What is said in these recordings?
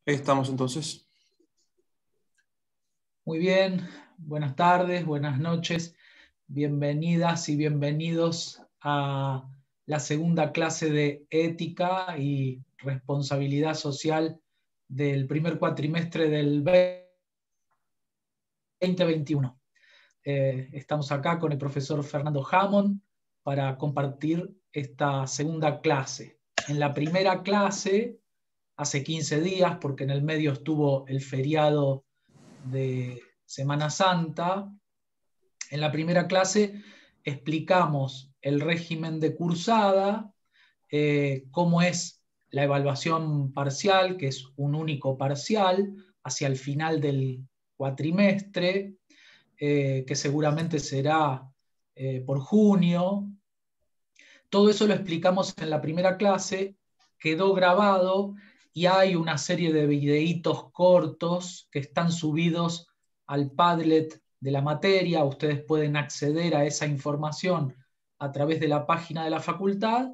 Estamos entonces. Muy bien, buenas tardes, buenas noches, bienvenidas y bienvenidos a la segunda clase de ética y responsabilidad social del primer cuatrimestre del 2021. Estamos acá con el profesor Fernando Hammond para compartir esta segunda clase. En la primera clase, hace 15 días, porque en el medio estuvo el feriado de Semana Santa, en la primera clase explicamos el régimen de cursada, cómo es la evaluación parcial, que es un único parcial, hacia el final del cuatrimestre, que seguramente será por junio. Todo eso lo explicamos en la primera clase, quedó grabado y hay una serie de videitos cortos que están subidos al Padlet de la materia. Ustedes pueden acceder a esa información a través de la página de la facultad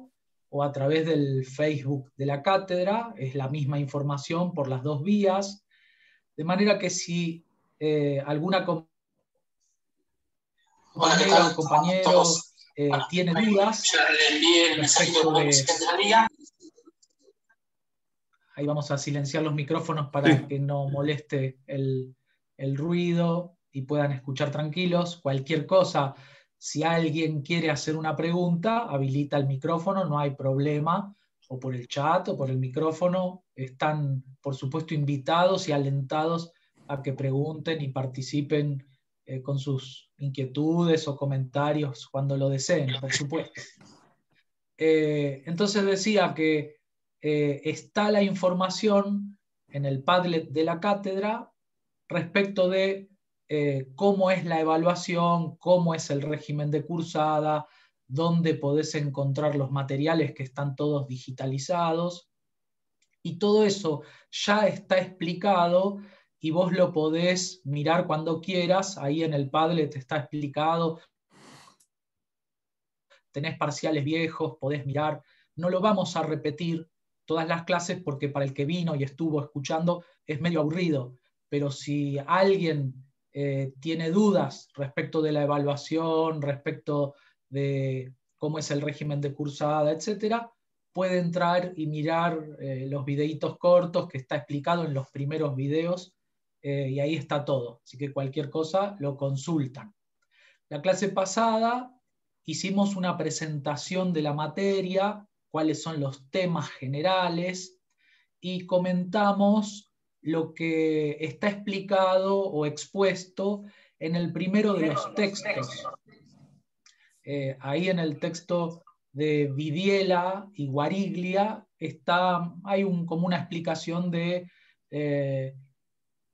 o a través del Facebook de la cátedra. Es la misma información por las dos vías. De manera que si alguna compañera o compañero tiene dudas respecto de... Ahí vamos a silenciar los micrófonos para que no moleste el ruido y puedan escuchar tranquilos. Cualquier cosa, si alguien quiere hacer una pregunta, habilita el micrófono, no hay problema, o por el chat o por el micrófono. Están, por supuesto, invitados y alentados a que pregunten y participen con sus inquietudes o comentarios cuando lo deseen, por supuesto. Entonces decía que está la información en el Padlet de la cátedra respecto de cómo es la evaluación, cómo es el régimen de cursada, dónde podés encontrar los materiales que están todos digitalizados. Y todo eso ya está explicado y vos lo podés mirar cuando quieras. Ahí en el Padlet está explicado. Tenés parciales viejos, podés mirar. No lo vamos a repetir todas las clases porque para el que vino y estuvo escuchando es medio aburrido, pero si alguien tiene dudas respecto de la evaluación, respecto de cómo es el régimen de cursada, etcétera, puede entrar y mirar los videitos cortos que está explicado en los primeros videos y ahí está todo. Así que cualquier cosa lo consultan. La clase pasada hicimos una presentación de la materia, cuáles son los temas generales, y comentamos lo que está explicado o expuesto en el primero de los textos. Ahí en el texto de Vidiella y Guariglia hay como una explicación de qué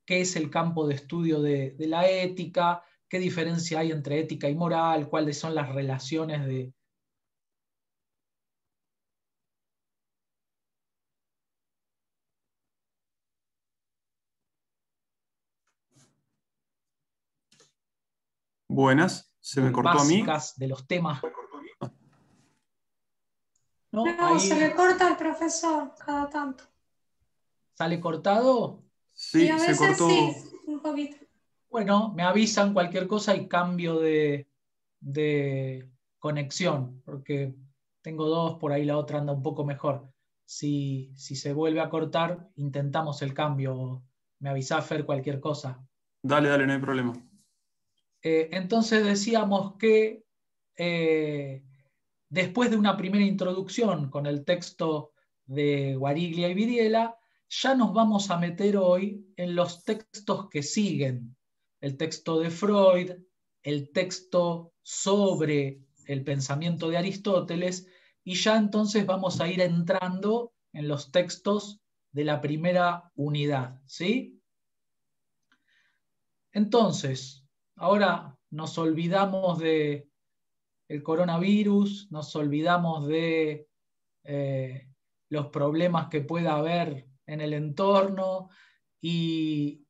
es el campo de estudio de la ética, qué diferencia hay entre ética y moral, cuáles son las relaciones de... Buenas, se me cortó a mí. Básicas de los temas. No, Ahí se le corta al profesor cada tanto. ¿Sale cortado? Sí, a se veces cortó. sí, un poquito. Bueno, me avisan cualquier cosa y cambio de conexión, porque tengo dos, por ahí la otra anda un poco mejor. Si se vuelve a cortar, intentamos el cambio. Me avisa Fer cualquier cosa. Dale, dale, no hay problema. Entonces decíamos que después de una primera introducción con el texto de Guariglia y Vidiella, ya nos vamos a meter hoy en los textos que siguen. El texto de Freud, el texto sobre el pensamiento de Aristóteles, y ya entonces vamos a ir entrando en los textos de la primera unidad, ¿sí? Entonces, ahora nos olvidamos de el coronavirus, nos olvidamos de los problemas que pueda haber en el entorno y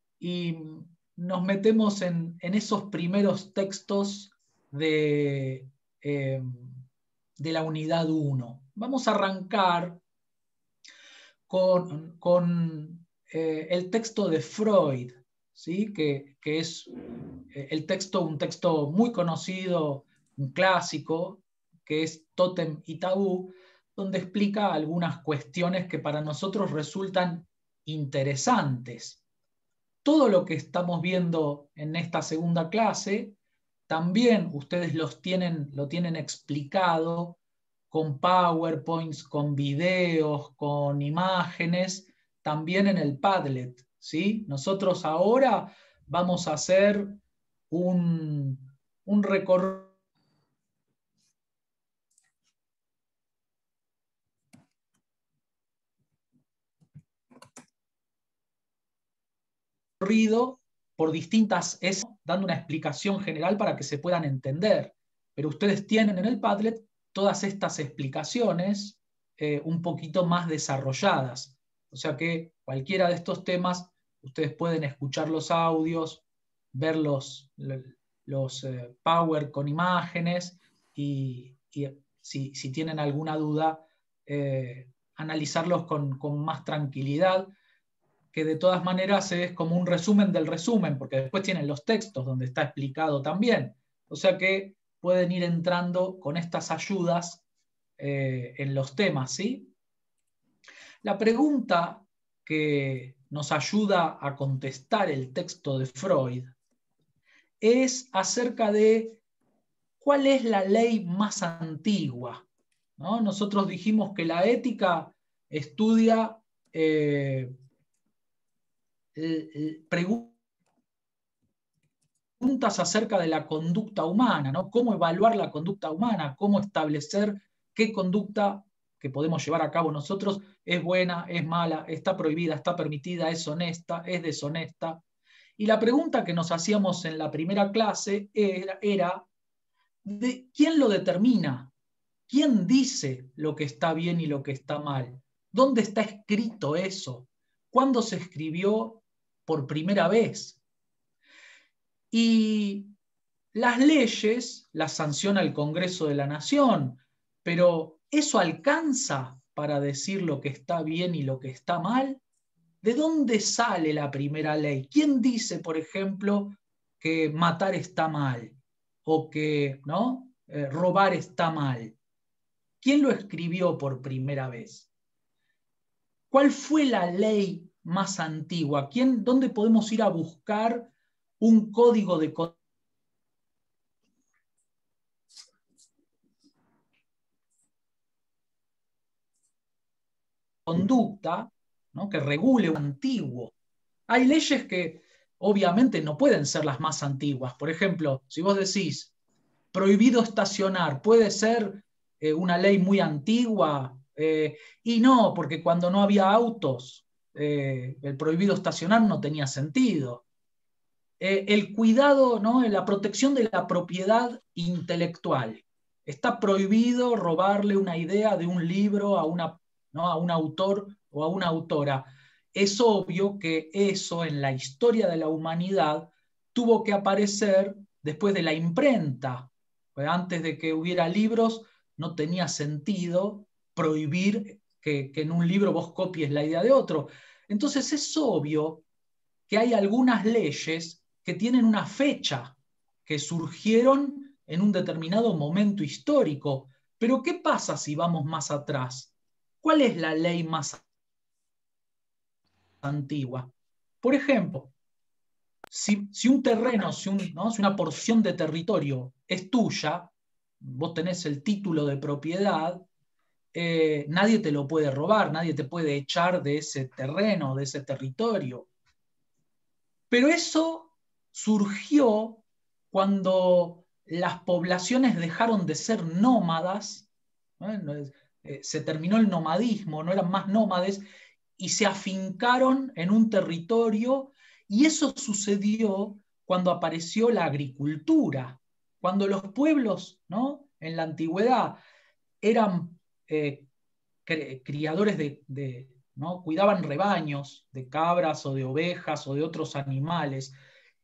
nos metemos en esos primeros textos de la unidad 1. Vamos a arrancar con el texto de Freud, ¿sí? que es un texto muy conocido, un clásico, que es Tótem y Tabú, donde explica algunas cuestiones que para nosotros resultan interesantes. Todo lo que estamos viendo en esta segunda clase, también ustedes lo tienen explicado con PowerPoints, con videos, con imágenes, también en el Padlet, ¿sí? Nosotros ahora vamos a hacer un recorrido por distintas, dando una explicación general para que se puedan entender. Pero ustedes tienen en el Padlet todas estas explicaciones un poquito más desarrolladas. O sea que cualquiera de estos temas, ustedes pueden escuchar los audios, ver los Power con imágenes y si tienen alguna duda, analizarlos con más tranquilidad, que de todas maneras es como un resumen del resumen, porque después tienen los textos donde está explicado también. O sea que pueden ir entrando con estas ayudas en los temas, ¿sí? La pregunta que nos ayuda a contestar el texto de Freud es acerca de cuál es la ley más antigua, ¿no? Nosotros dijimos que la ética estudia preguntas acerca de la conducta humana, ¿no? Cómo evaluar la conducta humana, cómo establecer qué conducta que podemos llevar a cabo nosotros es buena, es mala, está prohibida, está permitida, es honesta, es deshonesta. Y la pregunta que nos hacíamos en la primera clase era ¿de quién lo determina? ¿Quién dice lo que está bien y lo que está mal? ¿Dónde está escrito eso? ¿Cuándo se escribió por primera vez? Y las leyes las sanciona el Congreso de la Nación, pero ¿eso alcanza para decir lo que está bien y lo que está mal? ¿De dónde sale la primera ley? ¿Quién dice, por ejemplo, que matar está mal? O que robar está mal. ¿Quién lo escribió por primera vez? ¿Cuál fue la ley más antigua? ¿Dónde podemos ir a buscar un código de conducta, ¿no?, que regule un antiguo? Hay leyes que obviamente no pueden ser las más antiguas. Por ejemplo, si vos decís prohibido estacionar, ¿puede ser una ley muy antigua? Y no, porque cuando no había autos, el prohibido estacionar no tenía sentido. El cuidado, ¿no?, la protección de la propiedad intelectual. Está prohibido robarle una idea de un libro a un autor o a una autora. Es obvio que eso en la historia de la humanidad tuvo que aparecer después de la imprenta. Pues antes de que hubiera libros no tenía sentido prohibir que en un libro vos copies la idea de otro. Entonces es obvio que hay algunas leyes que tienen una fecha, que surgieron en un determinado momento histórico. Pero ¿qué pasa si vamos más atrás? ¿Cuál es la ley más antigua? Por ejemplo, si un terreno, si una porción de territorio es tuya, vos tenés el título de propiedad, nadie te lo puede robar, nadie te puede echar de ese terreno, de ese territorio. Pero eso surgió cuando las poblaciones dejaron de ser nómadas, ¿no? Se terminó el nomadismo, no eran más nómades, y se afincaron en un territorio, y eso sucedió cuando apareció la agricultura, cuando los pueblos, ¿no?, en la antigüedad eran criadores ¿no?, cuidaban rebaños de cabras o de ovejas o de otros animales,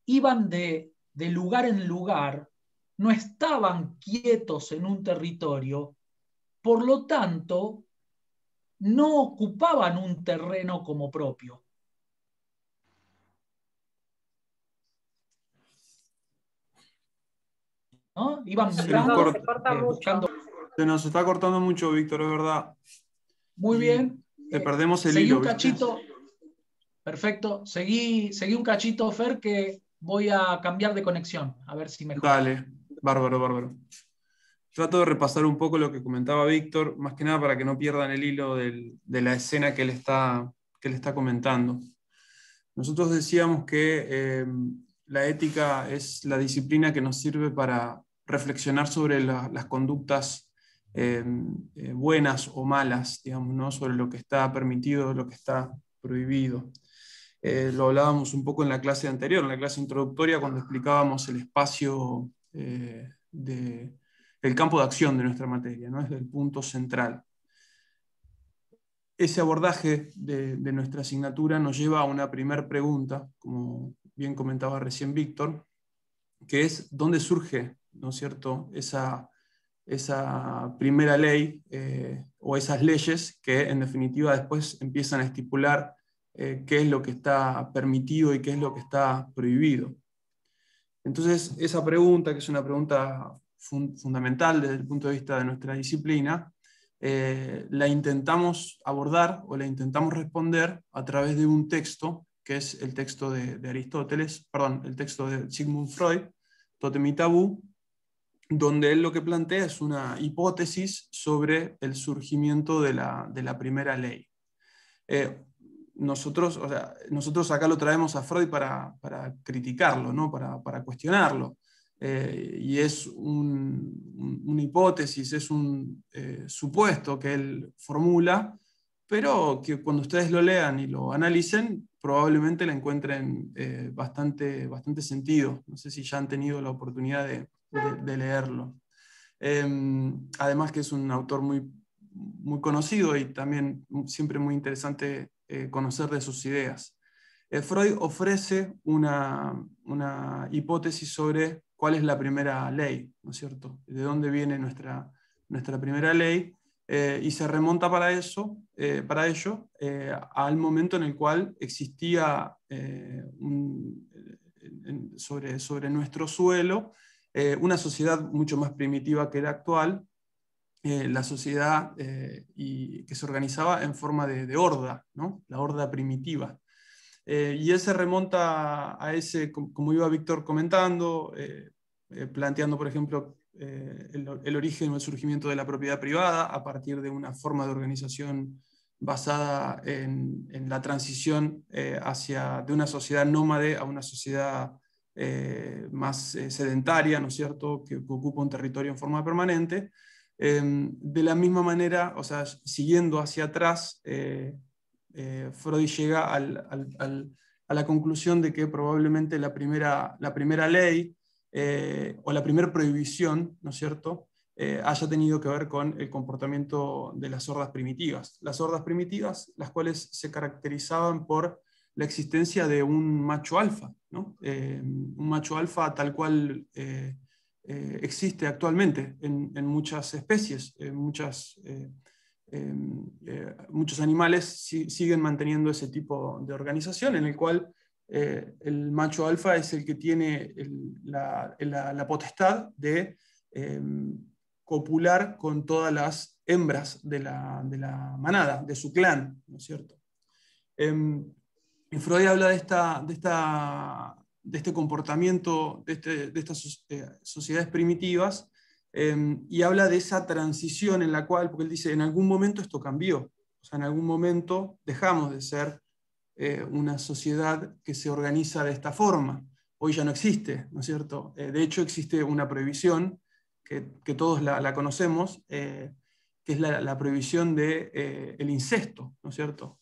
iban de lugar en lugar, no estaban quietos en un territorio, por lo tanto, no ocupaban un terreno como propio. ¿no? Iban Se mirando, Se corta mucho. buscando. Se nos está cortando mucho, Víctor, es verdad. Muy Y bien. le perdemos el Seguí hilo, un ¿viste? cachito. Perfecto. Seguí un cachito, Fer, que voy a cambiar de conexión. A ver si mejora. Dale, bárbaro, bárbaro. Trato de repasar un poco lo que comentaba Víctor, más que nada para que no pierdan el hilo de la escena que él está comentando. Nosotros decíamos que la ética es la disciplina que nos sirve para reflexionar sobre las conductas buenas o malas, digamos, ¿no? Sobre lo que está permitido, lo que está prohibido. Lo hablábamos un poco en la clase anterior, en la clase introductoria, cuando explicábamos el espacio el campo de acción de nuestra materia, ¿no? Es el punto central. Ese abordaje de nuestra asignatura nos lleva a una primera pregunta, como bien comentaba recién Víctor, que es ¿dónde surge, ¿no es cierto?, esa primera ley o esas leyes que en definitiva después empiezan a estipular qué es lo que está permitido y qué es lo que está prohibido. Entonces, esa pregunta, que es una pregunta fundamental desde el punto de vista de nuestra disciplina, la intentamos abordar o la intentamos responder a través de un texto, que es el texto de Aristóteles, perdón, el texto de Sigmund Freud, Tótem y Tabú, donde él lo que plantea es una hipótesis sobre el surgimiento de la primera ley. Nosotros acá lo traemos a Freud para criticarlo, ¿no? para cuestionarlo. Y es una hipótesis, es un supuesto que él formula, pero que cuando ustedes lo lean y lo analicen, probablemente le encuentren bastante sentido. No sé si ya han tenido la oportunidad de leerlo. Además que es un autor muy conocido y también siempre muy interesante conocer de sus ideas. Freud ofrece una hipótesis sobre cuál es la primera ley, ¿no es cierto? De dónde viene nuestra primera ley, y se remonta para ello al momento en el cual existía sobre nuestro suelo una sociedad mucho más primitiva que la actual, la sociedad y que se organizaba en forma de horda, ¿no? La horda primitiva. Y él se remonta a ese, como iba Víctor comentando, planteando, por ejemplo, el origen o el surgimiento de la propiedad privada a partir de una forma de organización basada en la transición de una sociedad nómade a una sociedad más sedentaria, ¿no es cierto?, que ocupa un territorio en forma permanente. De la misma manera, o sea, siguiendo hacia atrás, Freud llega a la conclusión de que probablemente la primera ley o la primera prohibición, ¿no es cierto?, haya tenido que ver con el comportamiento de las hordas primitivas. Las hordas primitivas, las cuales se caracterizaban por la existencia de un macho alfa, ¿no? Un macho alfa tal cual existe actualmente en muchas especies, muchos animales siguen manteniendo ese tipo de organización en el cual el macho alfa es el que tiene la potestad de copular con todas las hembras de la manada, de su clan, ¿no es cierto? Freud habla de este comportamiento, de estas sociedades primitivas, y habla de esa transición en la cual, porque él dice, en algún momento esto cambió, o sea, en algún momento dejamos de ser una sociedad que se organiza de esta forma. Hoy ya no existe, ¿no es cierto? De hecho, existe una prohibición, que todos la conocemos, que es la prohibición del incesto, ¿no es cierto?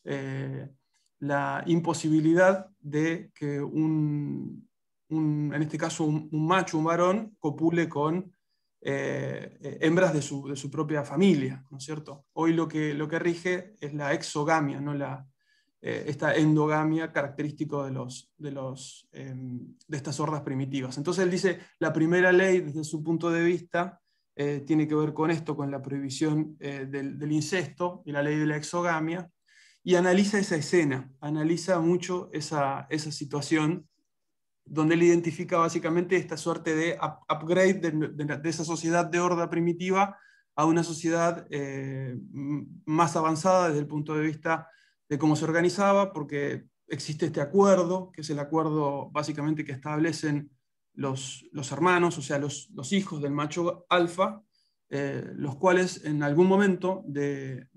La imposibilidad de que en este caso un macho, un varón, copule con hembras de su propia familia, ¿no es cierto? Hoy lo que rige es la exogamia, no esta endogamia característico de estas hordas primitivas. Entonces él dice, la primera ley, desde su punto de vista, tiene que ver con esto, con la prohibición del incesto y la ley de la exogamia, y analiza esa escena, analiza mucho esa situación donde él identifica básicamente esta suerte de upgrade de esa sociedad de horda primitiva a una sociedad más avanzada desde el punto de vista de cómo se organizaba, porque existe este acuerdo, que es el acuerdo básicamente que establecen los hermanos, o sea, los hijos del macho alfa, los cuales en algún momento de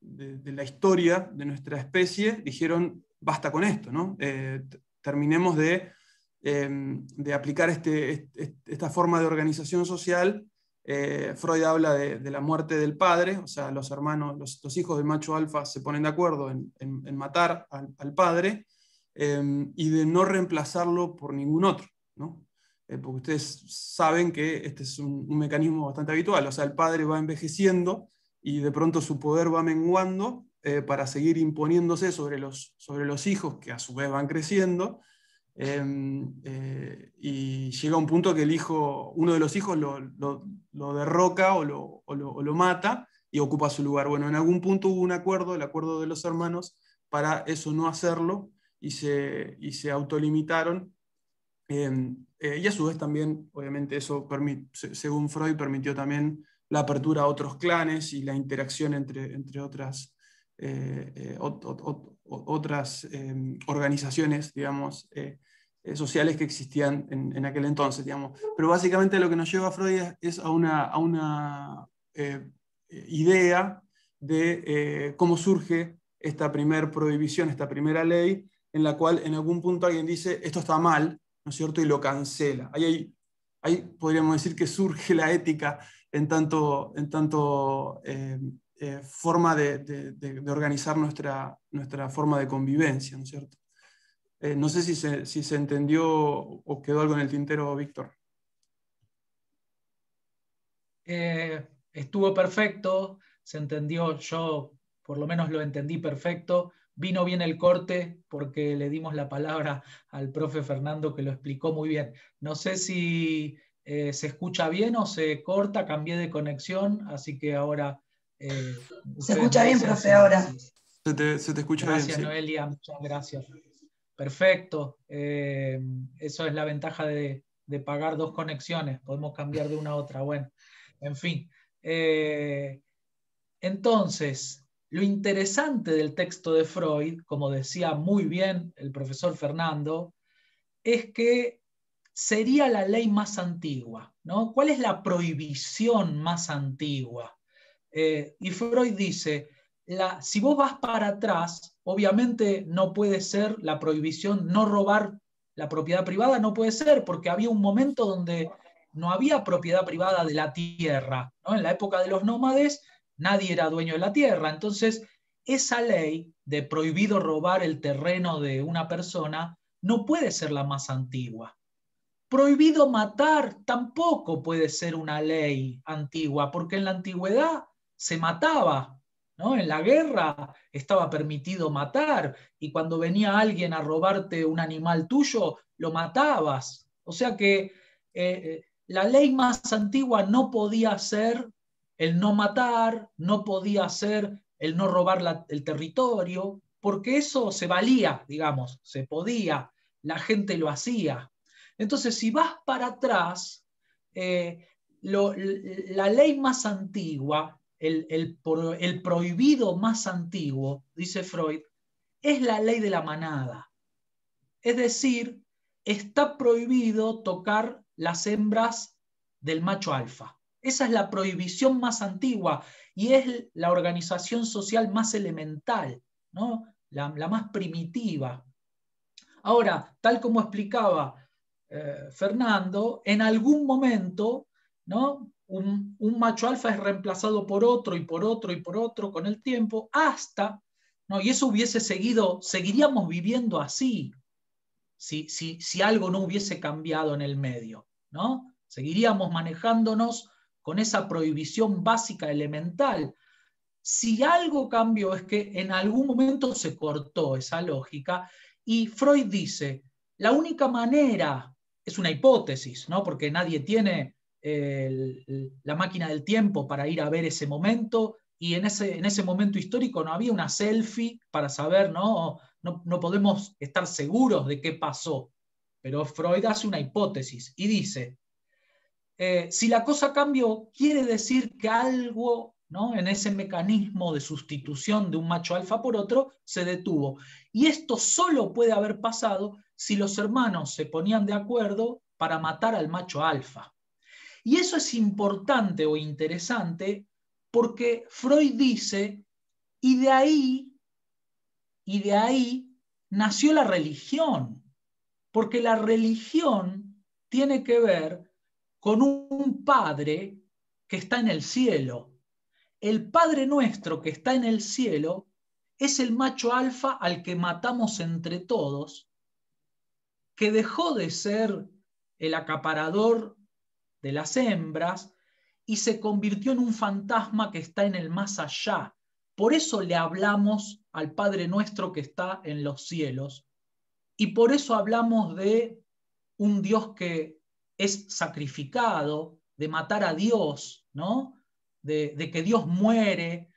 la historia de nuestra especie dijeron, basta con esto, ¿no? Terminemos de aplicar esta forma de organización social. Freud habla de la muerte del padre, o sea, los hermanos, los hijos del macho alfa se ponen de acuerdo en matar al padre, y de no reemplazarlo por ningún otro, ¿no? Porque ustedes saben que este es un mecanismo bastante habitual, o sea, el padre va envejeciendo y de pronto su poder va menguando para seguir imponiéndose sobre los hijos, que a su vez van creciendo, y llega un punto que uno de los hijos lo derroca o lo mata y ocupa su lugar. Bueno, en algún punto hubo un acuerdo, el acuerdo de los hermanos, para eso no hacerlo, y se autolimitaron. Y a su vez también, obviamente, eso, según Freud, permitió también la apertura a otros clanes y la interacción entre otras organizaciones, digamos, sociales que existían en aquel entonces, digamos. Pero básicamente lo que nos lleva a Freud es a una idea de cómo surge esta primera prohibición, esta primera ley, en la cual en algún punto alguien dice, esto está mal, ¿no es cierto?, y lo cancela. Ahí podríamos decir que surge la ética en tanto forma de organizar nuestra forma de convivencia, ¿no es cierto? No sé si se entendió o quedó algo en el tintero, Víctor. Estuvo perfecto, se entendió, yo por lo menos lo entendí perfecto. Vino bien el corte porque le dimos la palabra al profe Fernando, que lo explicó muy bien. No sé si se escucha bien o se corta, cambié de conexión, así que ahora... se escucha bien, profe, ahora. Se te escucha bien. Gracias, Noelia, muchas gracias. Perfecto. Eso es la ventaja de pagar 2 conexiones. Podemos cambiar de una a otra. Bueno, en fin. Entonces, lo interesante del texto de Freud, como decía muy bien el profesor Fernando, es que sería la ley más antigua, ¿no? ¿Cuál es la prohibición más antigua? Y Freud dice, si vos vas para atrás, obviamente no puede ser la prohibición, no robar la propiedad privada, no puede ser, porque había un momento donde no había propiedad privada de la tierra, ¿no? En la época de los nómades, nadie era dueño de la tierra. Entonces, esa ley de prohibido robar el terreno de una persona no puede ser la más antigua. Prohibido matar tampoco puede ser una ley antigua, porque en la antigüedad se mataba, ¿no? En la guerra estaba permitido matar, y cuando venía alguien a robarte un animal tuyo, lo matabas. O sea que la ley más antigua no podía ser el no matar, no podía ser el no robar el territorio, porque eso se valía, digamos, se podía, la gente lo hacía. Entonces, si vas para atrás, la ley más antigua, el prohibido más antiguo, dice Freud, es la ley de la manada. Es decir, está prohibido tocar las hembras del macho alfa. Esa es la prohibición más antigua y es la organización social más elemental, ¿no? La más primitiva. Ahora, tal como explicaba Fernando, en algún momento, ¿no? un macho alfa es reemplazado por otro y por otro y por otro con el tiempo, hasta, ¿no? Y eso hubiese seguiríamos viviendo así, si algo no hubiese cambiado en el medio, ¿no? Seguiríamos manejándonos con esa prohibición básica elemental. Si algo cambió es que en algún momento se cortó esa lógica, y Freud dice, la única manera, es una hipótesis, ¿no? Porque nadie tiene la máquina del tiempo para ir a ver ese momento, y en ese momento histórico no había una selfie para saber, no podemos estar seguros de qué pasó. pero Freud hace una hipótesis y dice, si la cosa cambió, quiere decir que algo, ¿no?, en ese mecanismo de sustitución de un macho alfa por otro se detuvo. Y esto solo puede haber pasado si los hermanos se ponían de acuerdo para matar al macho alfa. Y eso es importante o interesante porque Freud dice, y de ahí nació la religión, porque la religión tiene que ver con un Padre que está en el cielo. El Padre nuestro que está en el cielo es el macho alfa al que matamos entre todos, que dejó de ser el acaparador de las hembras y se convirtió en un fantasma que está en el más allá. Por eso le hablamos al Padre nuestro que está en los cielos y por eso hablamos de un Dios que es sacrificado, de matar a Dios, ¿no? De que Dios muere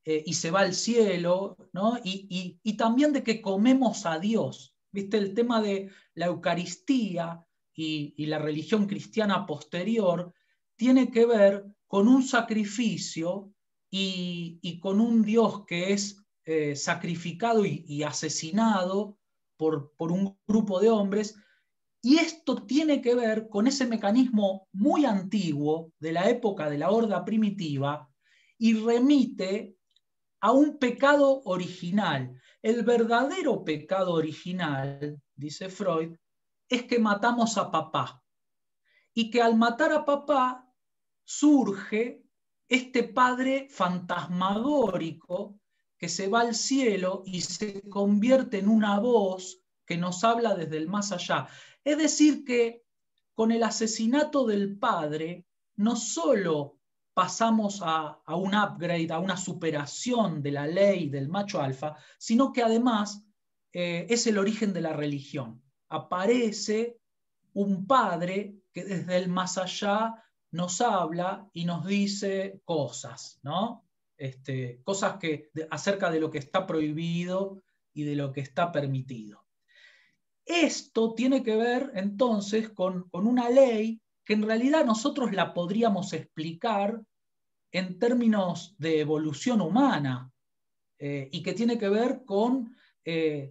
y se va al cielo, ¿no? Y también de que comemos a Dios. ¿Viste? El tema de la Eucaristía y la religión cristiana posterior tiene que ver con un sacrificio y con un Dios que es sacrificado y asesinado por un grupo de hombres. Y esto tiene que ver con ese mecanismo muy antiguo de la época de la horda primitiva y remite a un pecado original. El verdadero pecado original, dice Freud, es que matamos a papá. Y que al matar a papá surge este padre fantasmagórico que se va al cielo y se convierte en una voz que nos habla desde el más allá. Es decir, que con el asesinato del padre, no solo pasamos a un upgrade, a una superación de la ley del macho alfa, sino que además es el origen de la religión. Aparece un padre que desde el más allá nos habla y nos dice cosas, ¿no? Cosas acerca de lo que está prohibido y de lo que está permitido. Esto tiene que ver entonces con una ley que en realidad nosotros la podríamos explicar en términos de evolución humana y que tiene que ver con,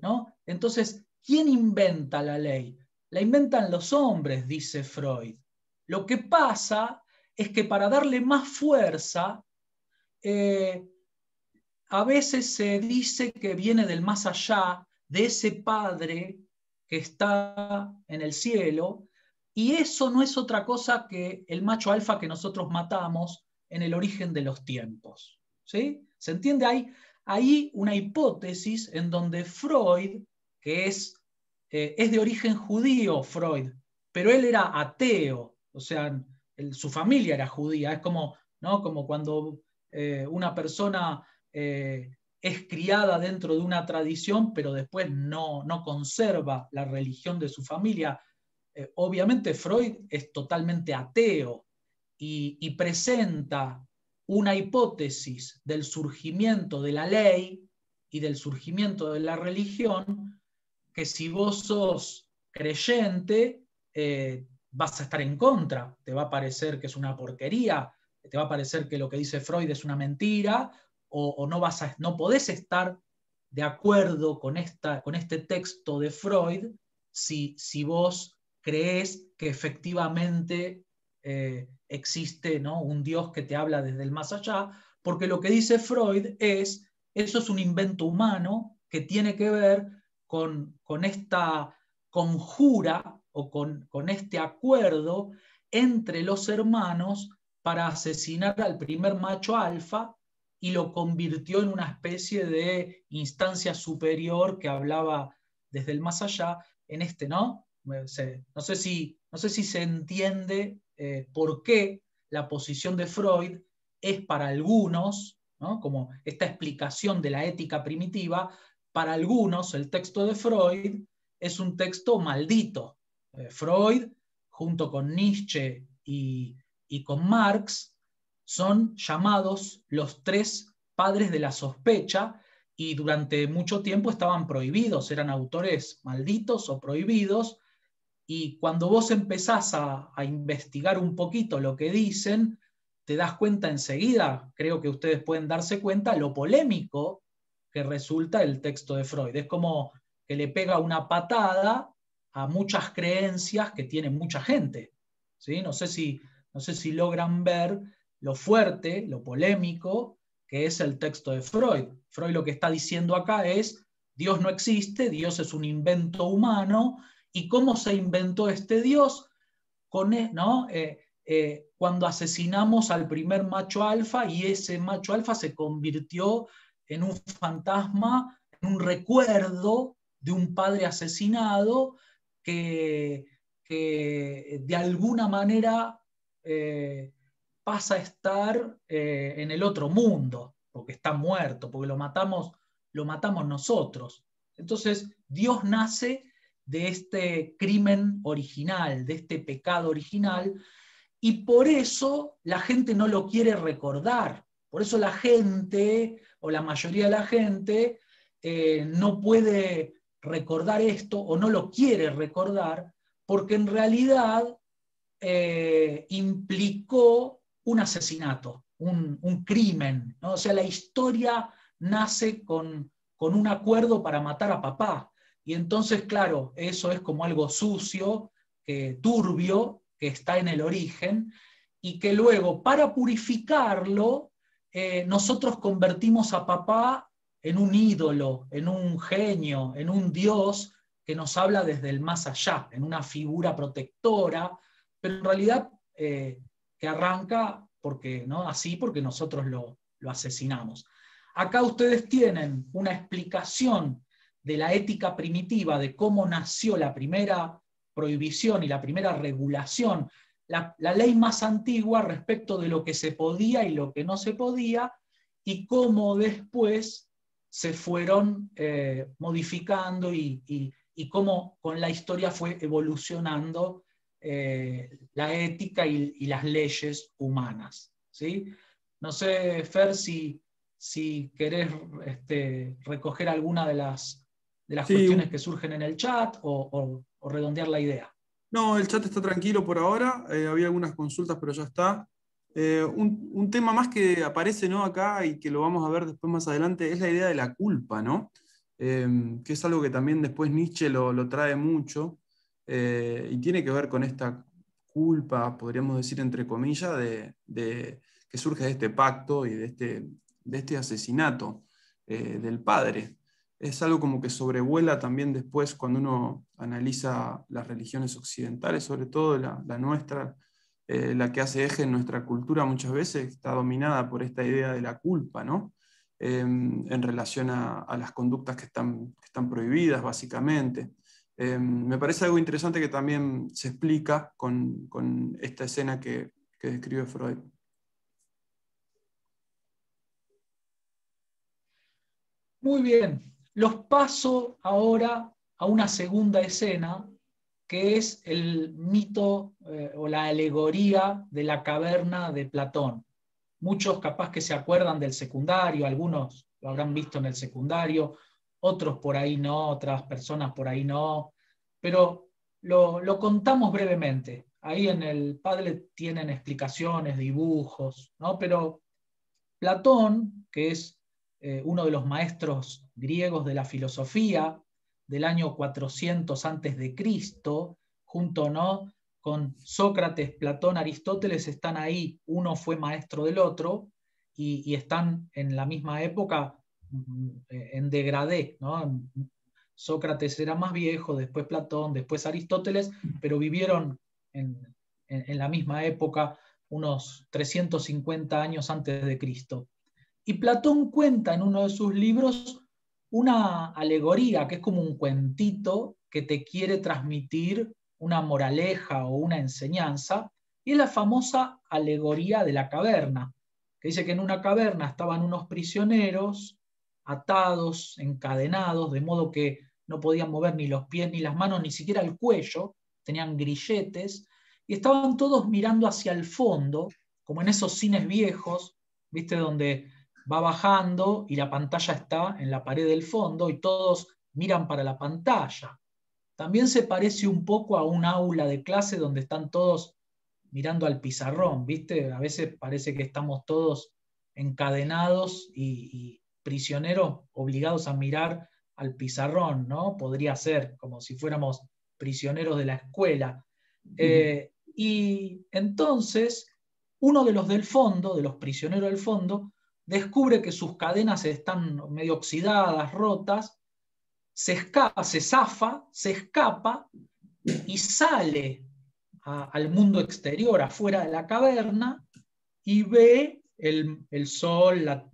¿no? Entonces, ¿quién inventa la ley? La inventan los hombres, dice Freud. Lo que pasa es que para darle más fuerza, a veces se dice que viene del más allá, de ese padre que está en el cielo, y eso no es otra cosa que el macho alfa que nosotros matamos en el origen de los tiempos. ¿Sí? ¿Se entiende? Hay ahí una hipótesis en donde Freud, que es de origen judío, Freud, pero él era ateo, o sea, su familia era judía, es como, ¿no?, como cuando una persona es criada dentro de una tradición, pero después no conserva la religión de su familia. Obviamente Freud es totalmente ateo y presenta una hipótesis del surgimiento de la ley y del surgimiento de la religión, que si vos sos creyente, vas a estar en contra, te va a parecer que es una porquería, te va a parecer que lo que dice Freud es una mentira, o no podés estar de acuerdo con este texto de Freud si vos creés que efectivamente existe, ¿no?, un Dios que te habla desde el más allá, porque lo que dice Freud es, eso es un invento humano que tiene que ver con esta conjura o con este acuerdo entre los hermanos para asesinar al primer macho alfa, y lo convirtió en una especie de instancia superior que hablaba desde el más allá, ¿no? No sé si se entiende por qué la posición de Freud es para algunos, ¿no?, como esta explicación de la ética primitiva, para algunos el texto de Freud es un texto maldito. Freud, junto con Nietzsche y con Marx, son llamados los tres padres de la sospecha y durante mucho tiempo estaban prohibidos, eran autores malditos o prohibidos, Y cuando vos empezás a investigar un poquito lo que dicen, te das cuenta enseguida, creo que ustedes pueden darse cuenta, lo polémico que resulta el texto de Freud. Es como que le pega una patada a muchas creencias que tiene mucha gente. ¿Sí? No sé si logran ver lo fuerte, lo polémico que es el texto de Freud. Freud lo que está diciendo acá es: Dios no existe, Dios es un invento humano. ¿Y cómo se inventó este Dios? ¿No? Cuando asesinamos al primer macho alfa, y ese macho alfa se convirtió en un fantasma, en un recuerdo de un padre asesinado que de alguna manera pasa a estar en el otro mundo, porque está muerto, porque lo matamos nosotros. Entonces, Dios nace de este crimen original, de este pecado original, y por eso la gente no lo quiere recordar. Por eso la gente, o la mayoría de la gente, no puede recordar esto o no lo quiere recordar, porque en realidad implicó un asesinato, un crimen, ¿no? O sea, la historia nace con un acuerdo para matar a papá. Y entonces, claro, eso es como algo sucio, turbio, que está en el origen, y que luego, para purificarlo, nosotros convertimos a papá en un ídolo, en un genio, en un dios que nos habla desde el más allá, en una figura protectora, pero en realidad que arranca porque, ¿no? Así porque nosotros lo asesinamos. Acá ustedes tienen una explicación de la ética primitiva, de cómo nació la primera prohibición y la primera regulación, la ley más antigua respecto de lo que se podía y lo que no se podía, y cómo después se fueron modificando y cómo con la historia fue evolucionando la ética y las leyes humanas. ¿Sí? No sé, Fer, si querés recoger alguna de las Sí, cuestiones que surgen en el chat o redondear la idea. no, el chat está tranquilo por ahora. Había algunas consultas, pero ya está. Un tema más que aparece, ¿no?, acá y que lo vamos a ver después más adelante es la idea de la culpa, ¿no? Que es algo que también después Nietzsche lo trae mucho y tiene que ver con esta culpa, podríamos decir entre comillas, que surge de este pacto y de este asesinato del padre. Es algo como que sobrevuela también después cuando uno analiza las religiones occidentales, sobre todo la nuestra, la que hace eje en nuestra cultura muchas veces está dominada por esta idea de la culpa, ¿no? En relación a las conductas que están prohibidas, básicamente. Me parece algo interesante que también se explica con esta escena que describe Freud. Muy bien, los paso ahora a una segunda escena, que es el mito o la alegoría de la caverna de Platón. Muchos capaz que se acuerdan del secundario, algunos lo habrán visto en el secundario, otros por ahí no, otras personas por ahí no, pero lo contamos brevemente. Ahí en el Padre tienen explicaciones, dibujos, ¿no? Pero Platón, que es uno de los maestros griegos de la filosofía del año 400 antes de Cristo, junto, ¿no?, con Sócrates, Platón, Aristóteles, están ahí, uno fue maestro del otro, y están en la misma época en degradé, ¿no? Sócrates era más viejo, después Platón, después Aristóteles, pero vivieron en la misma época, unos 350 años antes de Cristo. Y Platón cuenta en uno de sus libros una alegoría, que es como un cuentito que te quiere transmitir una moraleja o una enseñanza, y es la famosa alegoría de la caverna, que dice que en una caverna estaban unos prisioneros atados, encadenados, de modo que no podían mover ni los pies ni las manos, ni siquiera el cuello, tenían grilletes, y estaban todos mirando hacia el fondo, como en esos cines viejos, ¿viste? Donde va bajando y la pantalla está en la pared del fondo y todos miran para la pantalla. también se parece un poco a un aula de clase donde están todos mirando al pizarrón, ¿viste? A veces parece que estamos todos encadenados y prisioneros obligados a mirar al pizarrón, ¿no? Podría ser como si fuéramos prisioneros de la escuela. Y entonces, uno de los del fondo, de los prisioneros del fondo, descubre que sus cadenas están medio oxidadas, rotas, se escapa, se zafa, se escapa y sale al mundo exterior, afuera de la caverna, y ve el sol,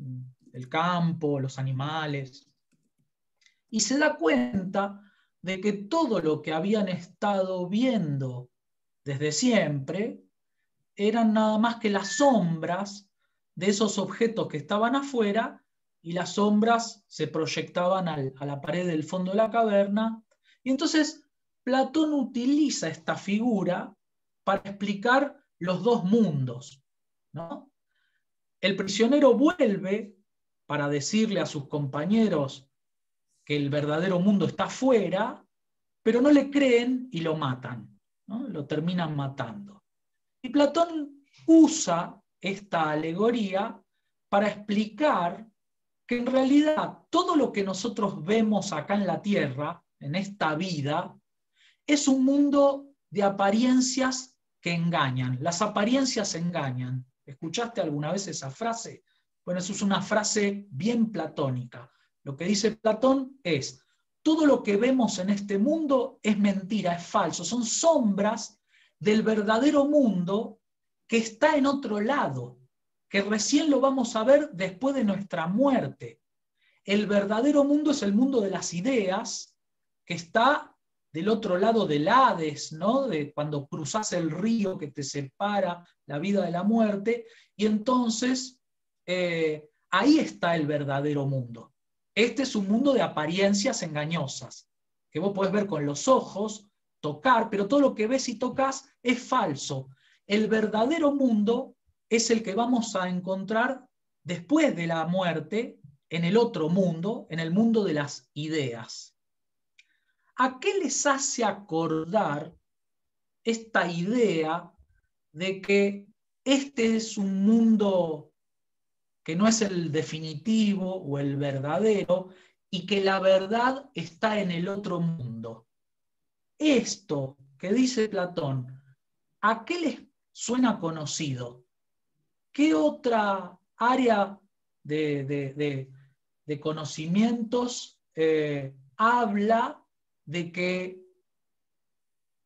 el campo, los animales, y se da cuenta de que todo lo que habían estado viendo desde siempre eran nada más que las sombras de esos objetos que estaban afuera, y las sombras se proyectaban a la pared del fondo de la caverna. Y entonces Platón utiliza esta figura para explicar los dos mundos, ¿no? El prisionero vuelve para decirle a sus compañeros que el verdadero mundo está afuera, pero no le creen y lo matan, ¿no? Lo terminan matando. Y Platón usa esta alegoría para explicar que en realidad todo lo que nosotros vemos acá en la Tierra, en esta vida, es un mundo de apariencias que engañan. Las apariencias engañan. ¿Escuchaste alguna vez esa frase? Bueno, eso es una frase bien platónica. Lo que dice Platón es: todo lo que vemos en este mundo es mentira, es falso, son sombras del verdadero mundo que está en otro lado, que recién lo vamos a ver después de nuestra muerte. El verdadero mundo es el mundo de las ideas, que está del otro lado del Hades, ¿no? De cuando cruzás el río que te separa la vida de la muerte, y entonces ahí está el verdadero mundo. Este es un mundo de apariencias engañosas, que vos podés ver con los ojos, tocar, pero todo lo que ves y tocas es falso. El verdadero mundo es el que vamos a encontrar después de la muerte, en el otro mundo, en el mundo de las ideas. ¿A qué les hace acordar esta idea de que este es un mundo que no es el definitivo o el verdadero, y que la verdad está en el otro mundo? Esto que dice Platón, ¿a qué les suena conocido? ¿Qué otra área de conocimientos habla de que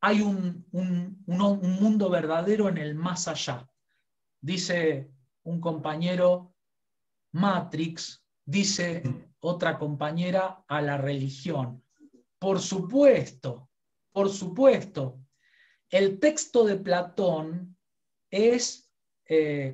hay un mundo verdadero en el más allá? Dice un compañero Matrix, dice otra compañera a la religión. Por supuesto, por supuesto. El texto de Platón es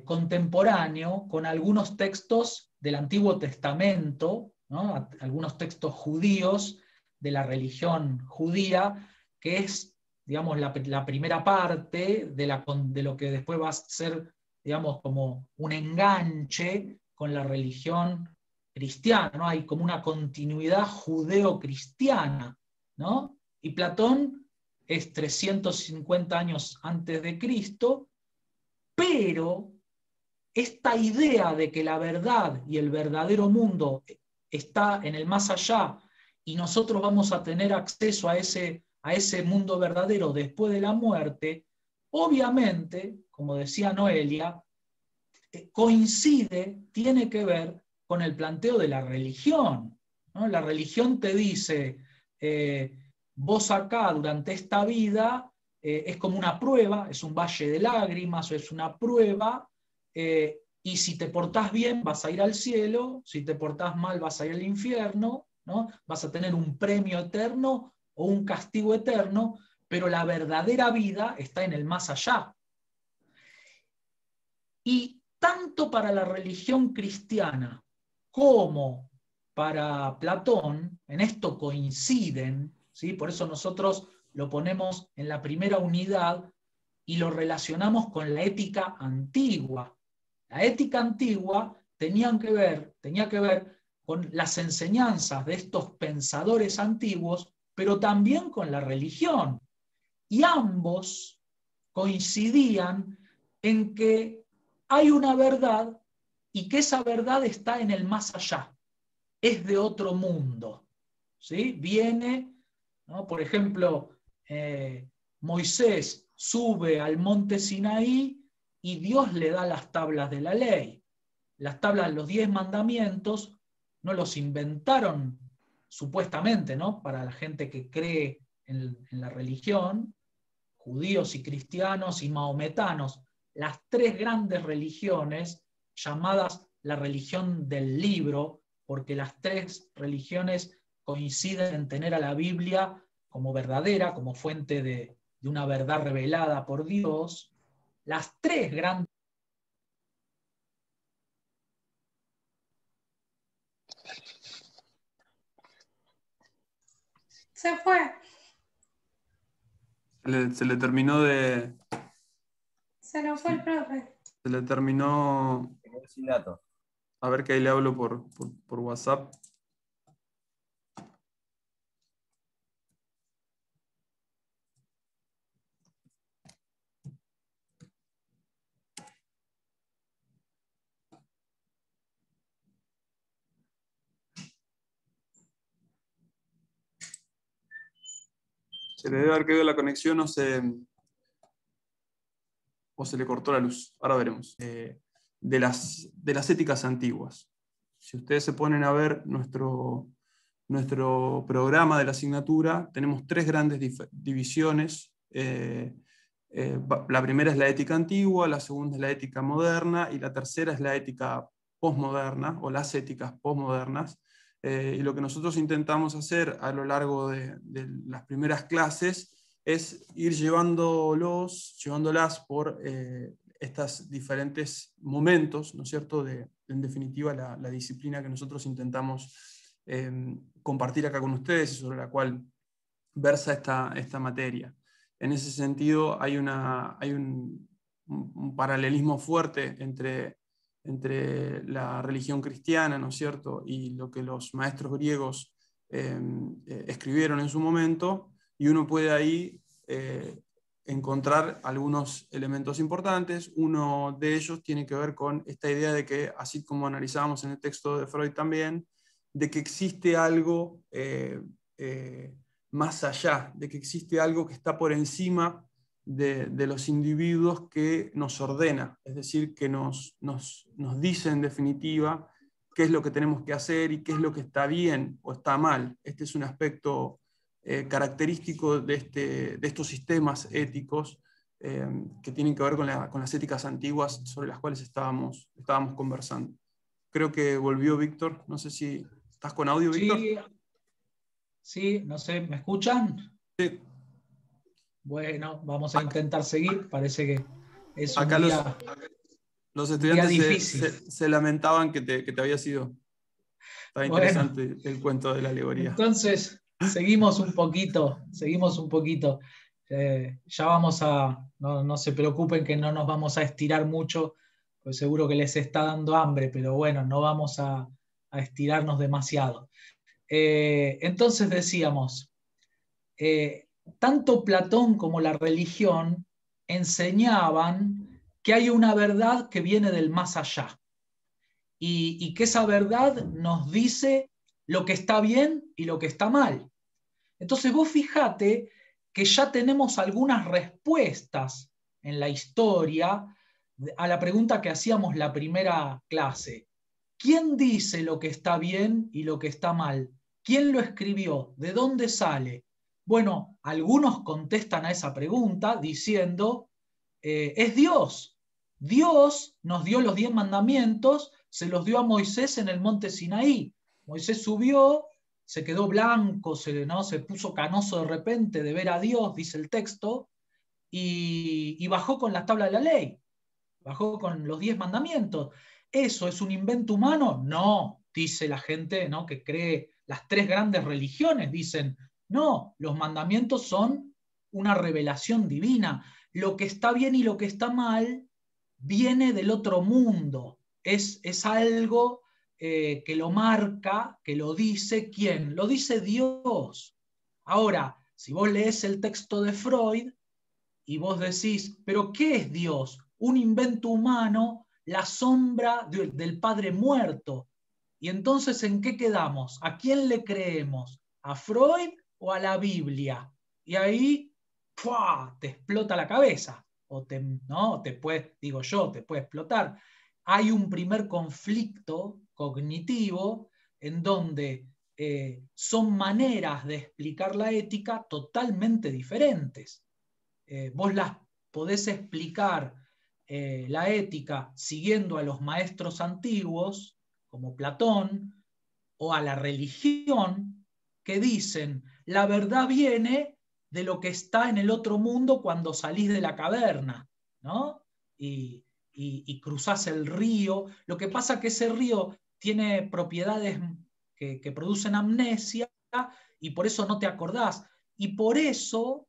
contemporáneo con algunos textos del Antiguo Testamento, ¿no? Algunos textos judíos de la religión judía, que es, digamos, la primera parte de lo que después va a ser, digamos, como un enganche con la religión cristiana, ¿no? Hay como una continuidad judeo-cristiana, ¿no? Y Platón es 350 años antes de Cristo, pero esta idea de que la verdad y el verdadero mundo está en el más allá y nosotros vamos a tener acceso a ese mundo verdadero después de la muerte, obviamente, como decía Noelia, coincide, tiene que ver con el planteo de la religión, ¿no? La religión te dice, vos acá durante esta vida es como una prueba, es un valle de lágrimas, o es una prueba, y si te portás bien vas a ir al cielo, si te portás mal vas a ir al infierno, ¿no? Vas a tener un premio eterno o un castigo eterno, pero la verdadera vida está en el más allá. Y tanto para la religión cristiana como para Platón, en esto coinciden, ¿sí? Por eso nosotros lo ponemos en la primera unidad y lo relacionamos con la ética antigua. La ética antigua tenía que ver con las enseñanzas de estos pensadores antiguos, pero también con la religión. Y ambos coincidían en que hay una verdad y que esa verdad está en el más allá, es de otro mundo. ¿Sí? Viene, ¿no? Por ejemplo, Moisés sube al monte Sinaí y Dios le da las tablas de la ley. Las tablas, los 10 mandamientos, no los inventaron supuestamente, ¿no? Para la gente que cree en la religión, judíos y cristianos y mahometanos, las 3 grandes religiones llamadas la religión del libro, porque las 3 religiones coinciden en tener a la Biblia como verdadera, como fuente de una verdad revelada por Dios. Las 3 grandes. Se fue. Se le terminó de... Se nos fue el profe. Se le terminó... Sin datos. A ver que ahí le hablo por WhatsApp. Se le debe haber caído la conexión o se le cortó la luz. Ahora veremos. De las éticas antiguas. Si ustedes se ponen a ver nuestro programa de la asignatura, tenemos 3 grandes divisiones. La primera es la ética antigua, la segunda es la ética moderna y la tercera es la ética posmoderna o las éticas posmodernas. Y lo que nosotros intentamos hacer a lo largo de las primeras clases es ir llevándolas por estos diferentes momentos, ¿no es cierto?, en definitiva la disciplina que nosotros intentamos compartir acá con ustedes y sobre la cual versa esta materia. En ese sentido hay un paralelismo fuerte entre la religión cristiana, ¿no es cierto?, y lo que los maestros griegos escribieron en su momento, y uno puede ahí encontrar algunos elementos importantes. Uno de ellos tiene que ver con esta idea de que, así como analizábamos en el texto de Freud también, de que existe algo más allá, de que existe algo que está por encima de los individuos que nos ordena, es decir, que nos dice en definitiva qué es lo que tenemos que hacer y qué es lo que está bien o está mal. Este es un aspecto característico de estos sistemas éticos que tienen que ver con las éticas antiguas sobre las cuales estábamos conversando. Creo que volvió Víctor, no sé si estás con audio, Víctor. Sí, no sé, ¿me escuchan? Sí. Bueno, vamos a intentar seguir, parece que es un acá día, los un día difícil. estudiantes se lamentaban que te habías ido. Estaba interesante el cuento de la alegoría. Entonces, seguimos un poquito. Ya vamos no se preocupen que no nos vamos a estirar mucho, pues seguro que les está dando hambre, pero bueno, no vamos a estirarnos demasiado. Entonces decíamos, tanto Platón como la religión enseñaban que hay una verdad que viene del más allá y que esa verdad nos dice lo que está bien y lo que está mal. Entonces vos fíjate que ya tenemos algunas respuestas en la historia a la pregunta que hacíamos la primera clase. ¿Quién dice lo que está bien y lo que está mal? ¿Quién lo escribió? ¿De dónde sale? Bueno, algunos contestan a esa pregunta diciendo, es Dios. Dios nos dio los 10 mandamientos, se los dio a Moisés en el monte Sinaí. Moisés subió, se quedó blanco, se puso canoso de repente de ver a Dios, dice el texto, y bajó con la tabla de la ley, bajó con los 10 mandamientos. ¿Eso es un invento humano? No, dice la gente, ¿no?, que cree las 3 grandes religiones, dicen, no, los mandamientos son una revelación divina. Lo que está bien y lo que está mal viene del otro mundo. Es algo que lo marca, que lo dice, ¿quién? Lo dice Dios. Ahora, si vos lees el texto de Freud y vos decís, ¿pero qué es Dios? Un invento humano, la sombra del padre muerto. Y entonces, ¿en qué quedamos? ¿A quién le creemos? ¿A Freud o a la Biblia? Y ahí ¡pua!, te explota la cabeza. O te puede, digo yo, te puede explotar. Hay un primer conflicto cognitivo en donde son maneras de explicar la ética totalmente diferentes. Vos las podés explicar la ética siguiendo a los maestros antiguos, como Platón, o a la religión, que dicen, la verdad viene de lo que está en el otro mundo cuando salís de la caverna, ¿no? Y cruzás el río. Lo que pasa es que ese río tiene propiedades que producen amnesia y por eso no te acordás. Y por eso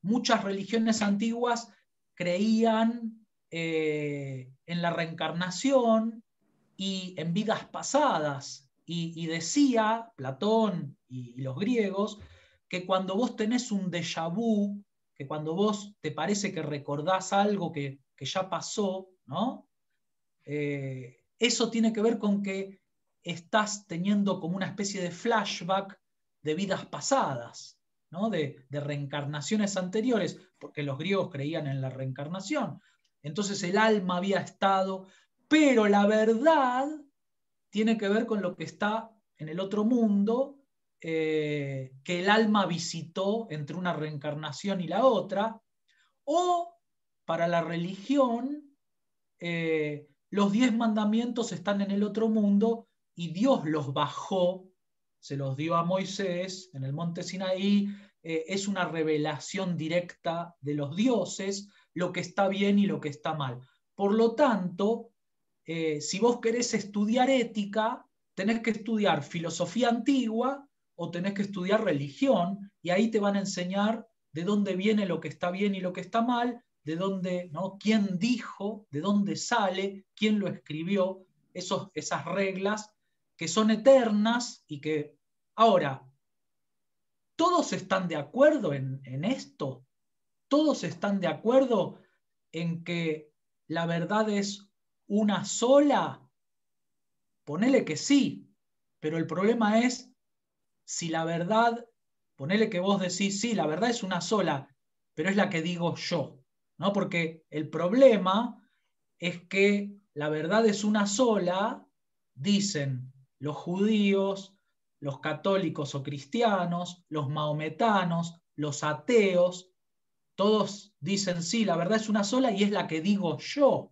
muchas religiones antiguas creían en la reencarnación y en vidas pasadas. Y decía Platón y los griegos que cuando vos tenés un déjà vu, que cuando vos te parece que recordás algo que ya pasó, ¿no? Eso tiene que ver con que estás teniendo como una especie de flashback de vidas pasadas, ¿no? de reencarnaciones anteriores, porque los griegos creían en la reencarnación. Entonces el alma había estado, pero la verdad tiene que ver con lo que está en el otro mundo, que el alma visitó entre una reencarnación y la otra, o para la religión, los 10 mandamientos están en el otro mundo y Dios los bajó, se los dio a Moisés en el monte Sinaí, es una revelación directa de los dioses, lo que está bien y lo que está mal. Por lo tanto, si vos querés estudiar ética, tenés que estudiar filosofía antigua o tenés que estudiar religión, y ahí te van a enseñar de dónde viene lo que está bien y lo que está mal, de dónde, ¿no? Quién dijo, de dónde sale, quién lo escribió, esas reglas que son eternas y que ahora, ¿todos están de acuerdo en esto? ¿Todos están de acuerdo en que la verdad es una sola? Ponele que sí, pero el problema es si la verdad, ponele que vos decís, sí, la verdad es una sola, pero es la que digo yo, ¿no? Porque el problema es que la verdad es una sola, dicen los judíos, los católicos o cristianos, los mahometanos, los ateos, todos dicen, sí, la verdad es una sola y es la que digo yo.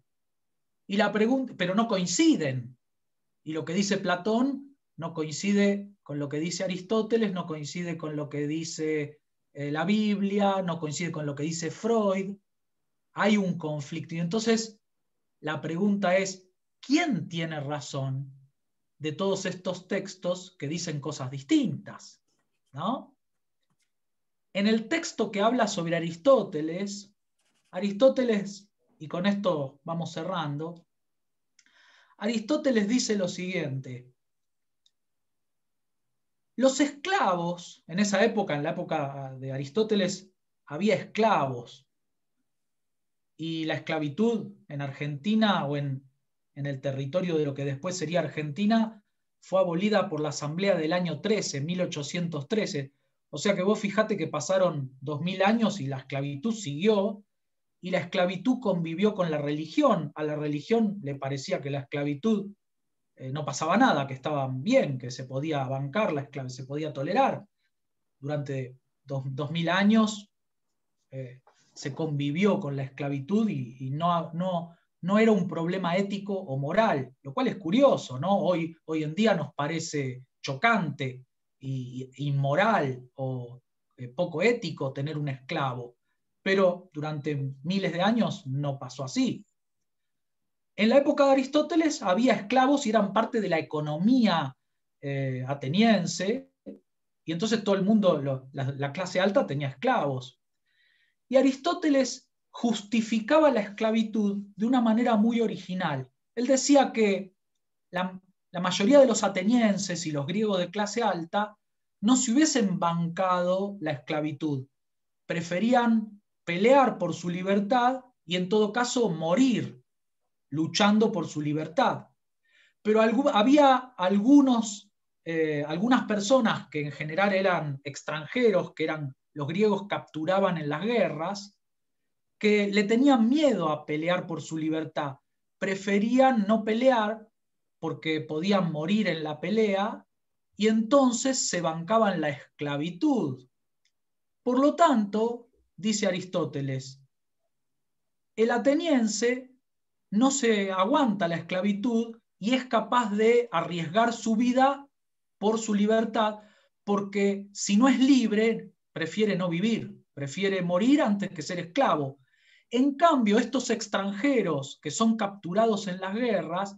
Y la pregunta, pero no coinciden. Y lo que dice Platón no coincide con lo que dice Aristóteles, no coincide con lo que dice la Biblia, no coincide con lo que dice Freud. Hay un conflicto. Y entonces la pregunta es, ¿quién tiene razón de todos estos textos que dicen cosas distintas? ¿No? En el texto que habla sobre Aristóteles, y con esto vamos cerrando, Aristóteles dice lo siguiente: los esclavos, en esa época, en la época de Aristóteles, había esclavos, y la esclavitud en Argentina o en el territorio de lo que después sería Argentina fue abolida por la Asamblea del año 13, 1813. O sea que vos fijate que pasaron 2000 años y la esclavitud siguió, y la esclavitud convivió con la religión. A la religión le parecía que la esclavitud no pasaba nada, que estaba bien, que se podía bancar la esclavitud, se podía tolerar. Durante 2000 años se convivió con la esclavitud y no era un problema ético o moral, lo cual es curioso, ¿no? Hoy en día nos parece chocante e inmoral o poco ético tener un esclavo, pero durante miles de años no pasó así. En la época de Aristóteles había esclavos y eran parte de la economía ateniense, y entonces todo el mundo, la clase alta tenía esclavos. Y Aristóteles justificaba la esclavitud de una manera muy original. Él decía que la mayoría de los atenienses y los griegos de clase alta no se hubiesen bancado la esclavitud. Preferían pelear por su libertad y en todo caso morir luchando por su libertad. Pero había algunas personas que en general eran extranjeros, que eran los griegos capturaban en las guerras, que le tenían miedo a pelear por su libertad. Preferían no pelear porque podían morir en la pelea y entonces se bancaban la esclavitud. Por lo tanto, dice Aristóteles, el ateniense no se aguanta la esclavitud y es capaz de arriesgar su vida por su libertad, porque si no es libre, prefiere no vivir, prefiere morir antes que ser esclavo. En cambio, estos extranjeros que son capturados en las guerras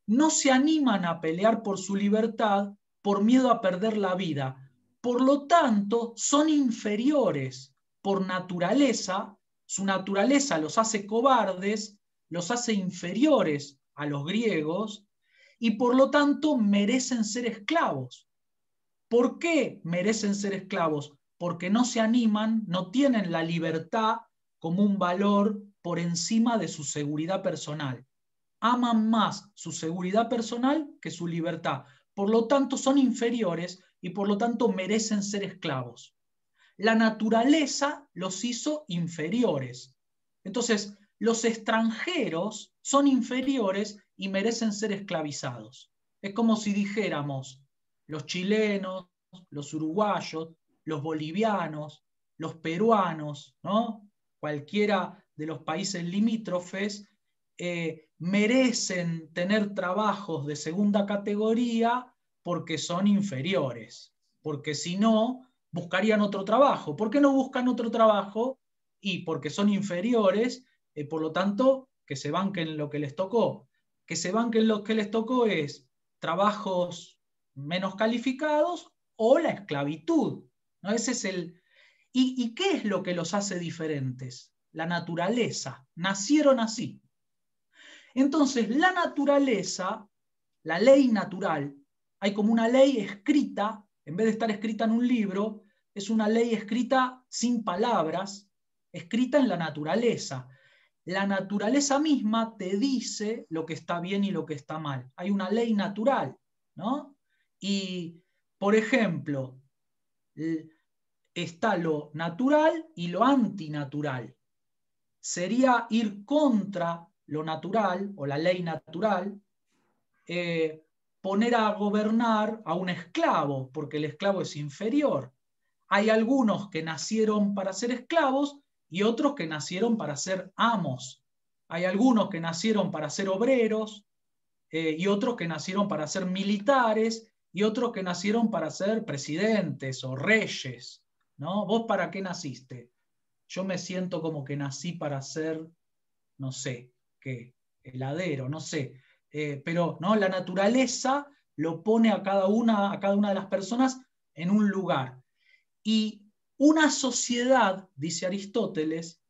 no se animan a pelear por su libertad por miedo a perder la vida. Por lo tanto, son inferiores por naturaleza. Su naturaleza los hace cobardes, los hace inferiores a los griegos y por lo tanto merecen ser esclavos. ¿Por qué merecen ser esclavos? Porque no se animan, no tienen la libertad como un valor por encima de su seguridad personal. Aman más su seguridad personal que su libertad. Por lo tanto, son inferiores y por lo tanto merecen ser esclavos. La naturaleza los hizo inferiores. Entonces, los extranjeros son inferiores y merecen ser esclavizados. Es como si dijéramos, los chilenos, los uruguayos, los bolivianos, los peruanos, ¿no? Cualquiera de los países limítrofes, merecen tener trabajos de segunda categoría porque son inferiores, porque si no, buscarían otro trabajo. ¿Por qué no buscan otro trabajo? Y porque son inferiores, por lo tanto, que se banquen lo que les tocó. Que se banquen lo que les tocó es trabajos menos calificados o la esclavitud, ¿no? Ese es el... ¿Y qué es lo que los hace diferentes? La naturaleza. Nacieron así. Entonces, la naturaleza, la ley natural, hay como una ley escrita, en vez de estar escrita en un libro, es una ley escrita sin palabras, escrita en la naturaleza. La naturaleza misma te dice lo que está bien y lo que está mal. Hay una ley natural, ¿no? Y, por ejemplo, está lo natural y lo antinatural. Sería ir contra lo natural o la ley natural, poner a gobernar a un esclavo, porque el esclavo es inferior. Hay algunos que nacieron para ser esclavos y otros que nacieron para ser amos. Hay algunos que nacieron para ser obreros y otros que nacieron para ser militares y otros que nacieron para ser presidentes o reyes, ¿no? ¿Vos para qué naciste? Yo me siento como que nací para ser, no sé, qué, heladero, no sé. Pero ¿no? La naturaleza lo pone a cada una de las personas en un lugar. Y una sociedad, dice Aristóteles,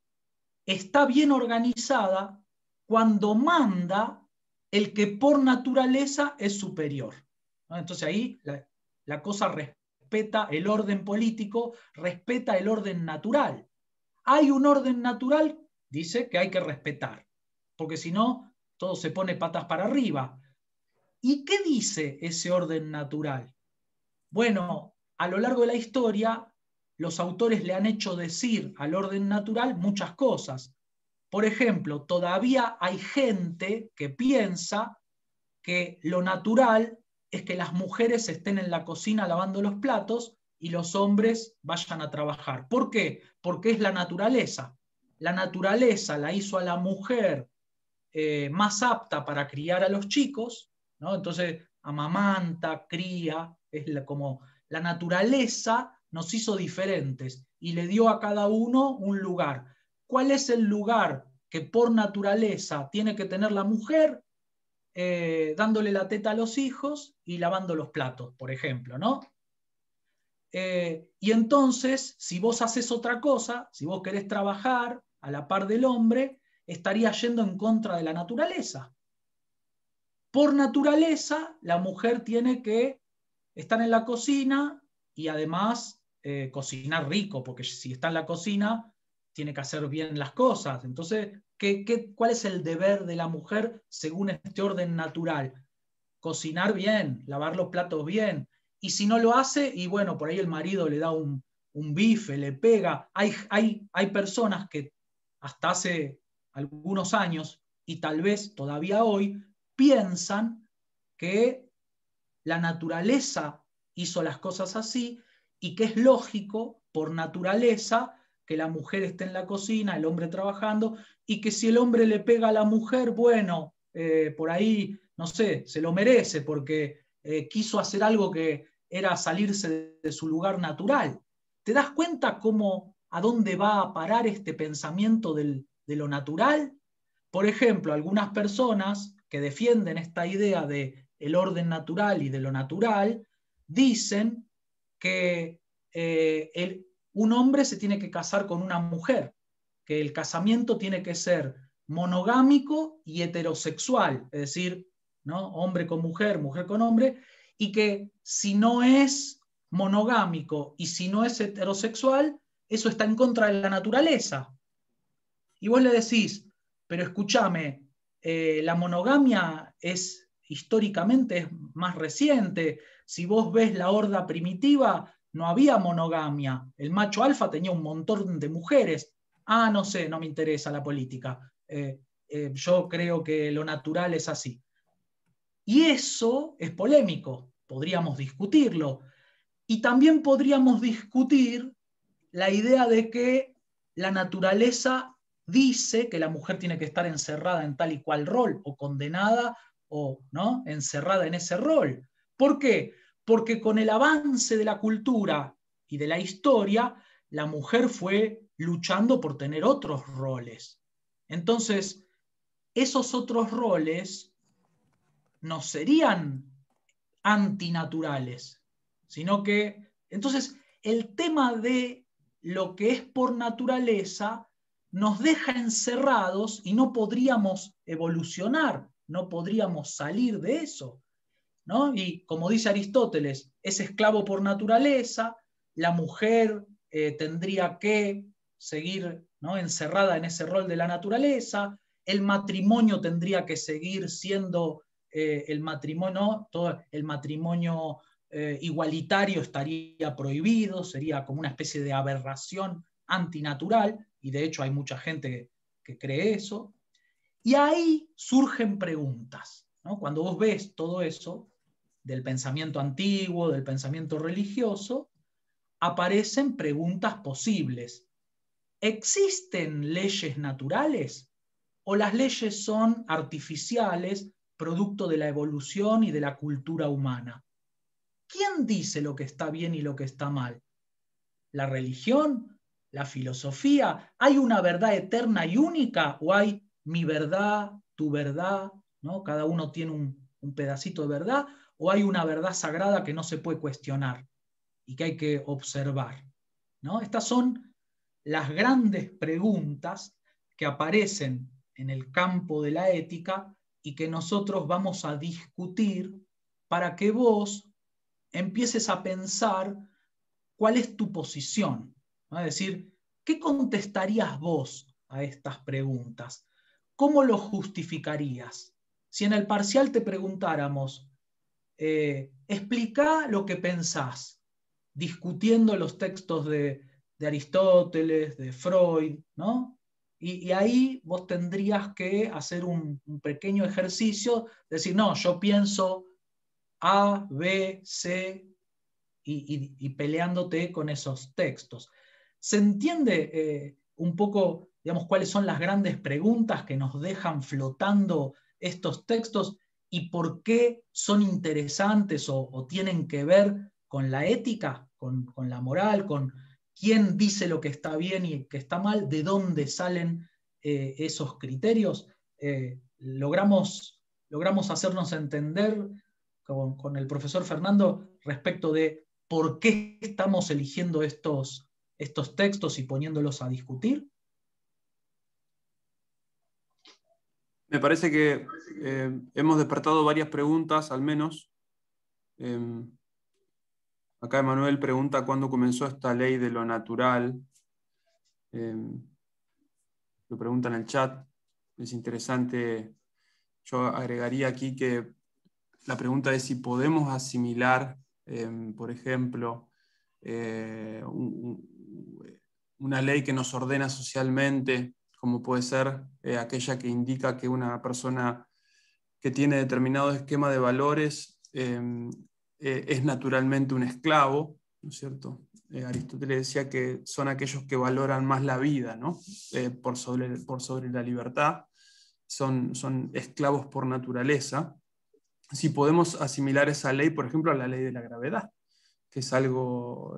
está bien organizada cuando manda el que por naturaleza es superior, ¿no? Entonces ahí la cosa respeta el orden político, respeta el orden natural. Hay un orden natural, dice, que hay que respetar, porque si no, todo se pone patas para arriba. ¿Y qué dice ese orden natural? Bueno, a lo largo de la historia, los autores le han hecho decir al orden natural muchas cosas. Por ejemplo, todavía hay gente que piensa que lo natural es que las mujeres estén en la cocina lavando los platos y los hombres vayan a trabajar. ¿Por qué? Porque es la naturaleza. La naturaleza la hizo a la mujer más apta para criar a los chicos, ¿no? Entonces amamanta, cría, como la naturaleza nos hizo diferentes y le dio a cada uno un lugar. ¿Cuál es el lugar que por naturaleza tiene que tener la mujer? Dándole la teta a los hijos y lavando los platos, por ejemplo, ¿no? Y entonces, si vos haces otra cosa, si vos querés trabajar a la par del hombre, estarías yendo en contra de la naturaleza. Por naturaleza, la mujer tiene que estar en la cocina y además cocinar rico, porque si está en la cocina, tiene que hacer bien las cosas. Entonces, ¿cuál es el deber de la mujer según este orden natural? Cocinar bien, lavar los platos bien. Y si no lo hace, y bueno, por ahí el marido le da un bife, le pega. Hay personas que hasta hace algunos años, y tal vez todavía hoy, piensan que la naturaleza hizo las cosas así y que es lógico, por naturaleza, que la mujer esté en la cocina, el hombre trabajando, y que si el hombre le pega a la mujer, bueno, por ahí, no sé, se lo merece porque quiso hacer algo que era salirse de su lugar natural. ¿Te das cuenta a dónde va a parar este pensamiento de lo natural? Por ejemplo, algunas personas que defienden esta idea de el orden natural y de lo natural, dicen que un hombre se tiene que casar con una mujer, que el casamiento tiene que ser monogámico y heterosexual, es decir, ¿no? Hombre con mujer, mujer con hombre, y que si no es monogámico y si no es heterosexual, eso está en contra de la naturaleza. Y vos le decís, pero escúchame, la monogamia históricamente es más reciente. Si vos ves la horda primitiva, no había monogamia. El macho alfa tenía un montón de mujeres. Ah, no sé, no me interesa la política. Yo creo que lo natural es así. Y eso es polémico, podríamos discutirlo. Y también podríamos discutir la idea de que la naturaleza dice que la mujer tiene que estar encerrada en tal y cual rol, o condenada, o ¿no? encerrada en ese rol. ¿Por qué? Porque con el avance de la cultura y de la historia, la mujer fue luchando por tener otros roles. Entonces, esos otros roles no serían antinaturales, sino que, entonces, el tema de lo que es por naturaleza nos deja encerrados y no podríamos evolucionar, no podríamos salir de eso, ¿no? Y como dice Aristóteles, es esclavo por naturaleza, la mujer tendría que seguir, ¿no? encerrada en ese rol de la naturaleza, el matrimonio tendría que seguir siendo el matrimonio, ¿no? Todo el matrimonio igualitario estaría prohibido, sería como una especie de aberración antinatural, y de hecho hay mucha gente que cree eso. Y ahí surgen preguntas, ¿no? Cuando vos ves todo eso, del pensamiento antiguo, del pensamiento religioso, aparecen preguntas posibles. ¿Existen leyes naturales o las leyes son artificiales, producto de la evolución y de la cultura humana? ¿Quién dice lo que está bien y lo que está mal? ¿La religión? ¿La filosofía? ¿Hay una verdad eterna y única o hay mi verdad, tu verdad, ¿no? Cada uno tiene un pedacito de verdad, o hay una verdad sagrada que no se puede cuestionar y que hay que observar, ¿no? Estas son las grandes preguntas que aparecen en el campo de la ética y que nosotros vamos a discutir para que vos empieces a pensar cuál es tu posición, ¿no? Es decir, ¿qué contestarías vos a estas preguntas? ¿Cómo lo justificarías? Si en el parcial te preguntáramos, explica lo que pensás, discutiendo los textos de Aristóteles, de Freud, ¿no? Y ahí vos tendrías que hacer un pequeño ejercicio, decir, no, yo pienso A, B, C, y peleándote con esos textos. ¿Se entiende un poco, digamos, cuáles son las grandes preguntas que nos dejan flotando estos textos y por qué son interesantes o tienen que ver con la ética, con la moral, con quién dice lo que está bien y que está mal, de dónde salen esos criterios? Logramos hacernos entender con el profesor Fernando respecto de por qué estamos eligiendo estos textos y poniéndolos a discutir. Me parece que hemos despertado varias preguntas, al menos. Acá Emanuel pregunta cuándo comenzó esta ley de lo natural. Lo pregunta en el chat. Es interesante. Yo agregaría aquí que la pregunta es si podemos asimilar, por ejemplo, una ley que nos ordena socialmente, como puede ser aquella que indica que una persona que tiene determinado esquema de valores es naturalmente un esclavo, ¿no es cierto? Aristóteles decía que son aquellos que valoran más la vida, ¿no? por sobre la libertad, son esclavos por naturaleza. Si podemos asimilar esa ley, por ejemplo, a la ley de la gravedad, que es algo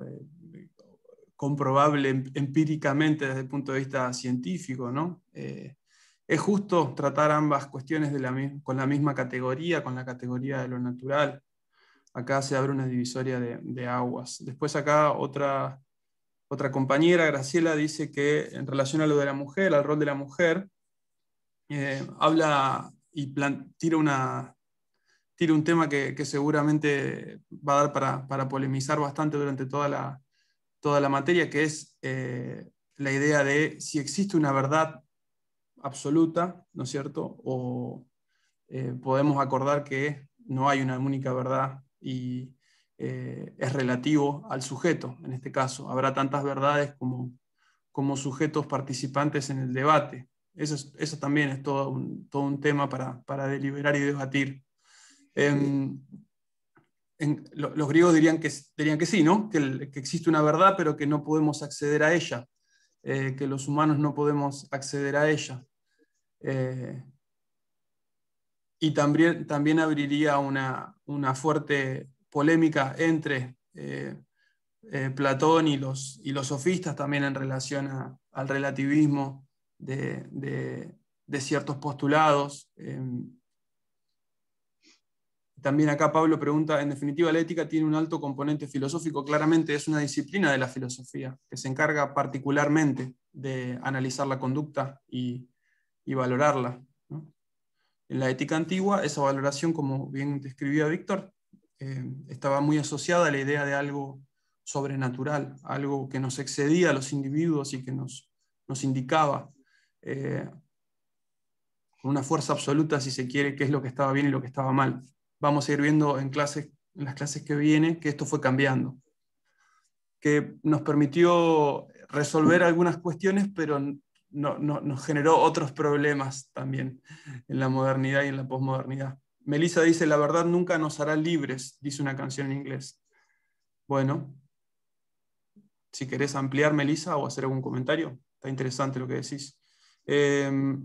comprobable empíricamente desde el punto de vista científico, ¿no? Es justo tratar ambas cuestiones con la misma categoría, con la categoría de lo natural. Acá se abre una divisoria de aguas. Después acá otra compañera, Graciela, dice que en relación a lo de la mujer, al rol de la mujer, habla y tira un tema que seguramente va a dar para polemizar bastante durante toda la materia, que es la idea de si existe una verdad absoluta, ¿no es cierto? O podemos acordar que no hay una única verdad y es relativo al sujeto, en este caso. Habrá tantas verdades como sujetos participantes en el debate. Eso también es todo un tema para deliberar y debatir. Los griegos dirían que sí, ¿no? Que existe una verdad, pero que no podemos acceder a ella, que los humanos no podemos acceder a ella. Y también abriría una fuerte polémica entre Platón y los sofistas, también en relación al relativismo de ciertos postulados. También acá Pablo pregunta, en definitiva, la ética tiene un alto componente filosófico. Claramente es una disciplina de la filosofía que se encarga particularmente de analizar la conducta y valorarla, ¿no? En la ética antigua, esa valoración, como bien describía Víctor, estaba muy asociada a la idea de algo sobrenatural, algo que nos excedía a los individuos y que nos indicaba con una fuerza absoluta, si se quiere, qué es lo que estaba bien y lo que estaba mal. Vamos a ir viendo en las clases que vienen que esto fue cambiando, que nos permitió resolver algunas cuestiones, pero nos generó otros problemas también en la modernidad y en la posmodernidad. Melissa dice, la verdad nunca nos hará libres, dice una canción en inglés. Bueno, si querés ampliar, Melissa, o hacer algún comentario, está interesante lo que decís.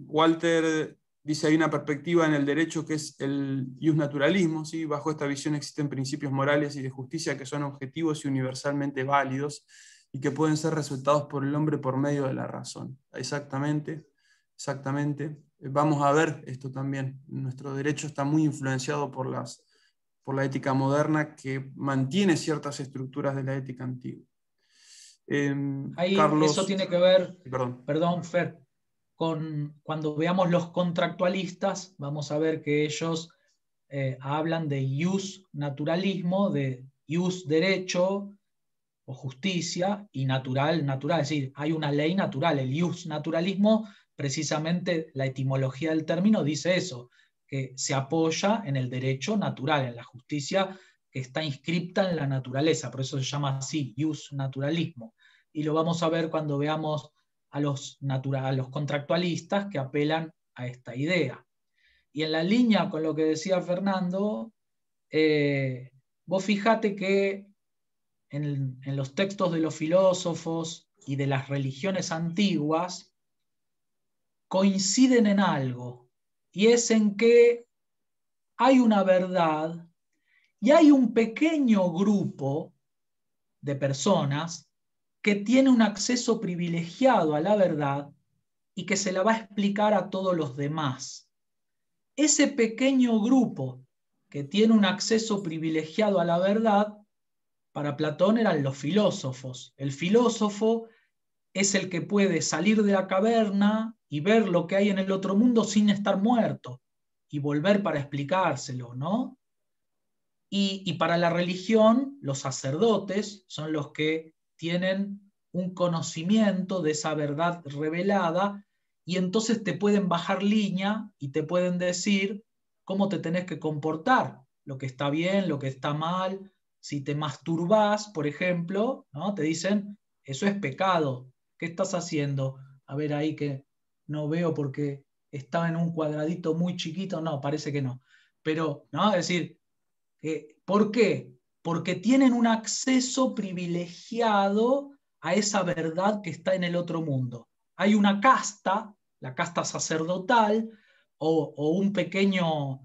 Walter dice, hay una perspectiva en el derecho que es el iusnaturalismo, ¿sí? Bajo esta visión existen principios morales y de justicia que son objetivos y universalmente válidos y que pueden ser resultados por el hombre por medio de la razón. Exactamente. Vamos a ver esto también. Nuestro derecho está muy influenciado por la ética moderna, que mantiene ciertas estructuras de la ética antigua. Ahí Carlos, eso tiene que ver, perdón, Fer, cuando veamos los contractualistas, vamos a ver que ellos hablan de ius naturalismo, de ius derecho o justicia, y natural, es decir, hay una ley natural. El ius naturalismo, precisamente la etimología del término dice eso, que se apoya en el derecho natural, en la justicia que está inscripta en la naturaleza, por eso se llama así, ius naturalismo. Y lo vamos a ver cuando veamos a los contractualistas que apelan a esta idea. Y en la línea con lo que decía Fernando, vos fijate que en los textos de los filósofos y de las religiones antiguas coinciden en algo, y es en que hay una verdad y hay un pequeño grupo de personas que tiene un acceso privilegiado a la verdad y que se la va a explicar a todos los demás. Ese pequeño grupo que tiene un acceso privilegiado a la verdad, para Platón eran los filósofos. El filósofo es el que puede salir de la caverna y ver lo que hay en el otro mundo sin estar muerto y volver para explicárselo, ¿no? Y para la religión, los sacerdotes son los que tienen un conocimiento de esa verdad revelada, y entonces te pueden bajar línea y te pueden decir cómo te tenés que comportar, lo que está bien, lo que está mal. Si te masturbás, por ejemplo, ¿no? Te dicen, eso es pecado. ¿Qué estás haciendo? A ver ahí que no veo porque estaba en un cuadradito muy chiquito. No, parece que no. Pero, ¿no? Es decir, ¿por qué? Porque tienen un acceso privilegiado a esa verdad que está en el otro mundo. Hay una casta, la casta sacerdotal, o un pequeño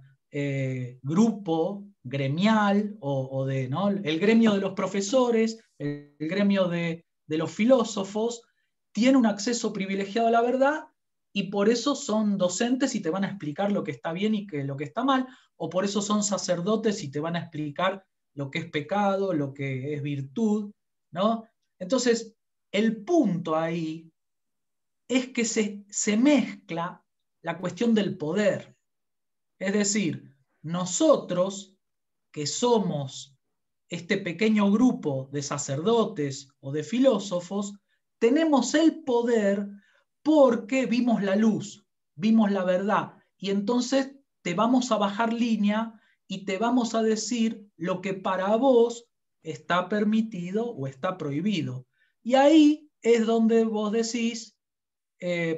grupo gremial, ¿no? El gremio de los profesores, el gremio de los filósofos, tiene un acceso privilegiado a la verdad, y por eso son docentes y te van a explicar lo que está bien y lo que está mal, o por eso son sacerdotes y te van a explicar lo que es pecado, lo que es virtud, ¿no? Entonces, el punto ahí es que se mezcla la cuestión del poder. Es decir, nosotros, que somos este pequeño grupo de sacerdotes o de filósofos, tenemos el poder porque vimos la luz, vimos la verdad, y entonces te vamos a bajar línea y te vamos a decir lo que para vos está permitido o está prohibido. Y ahí es donde vos decís,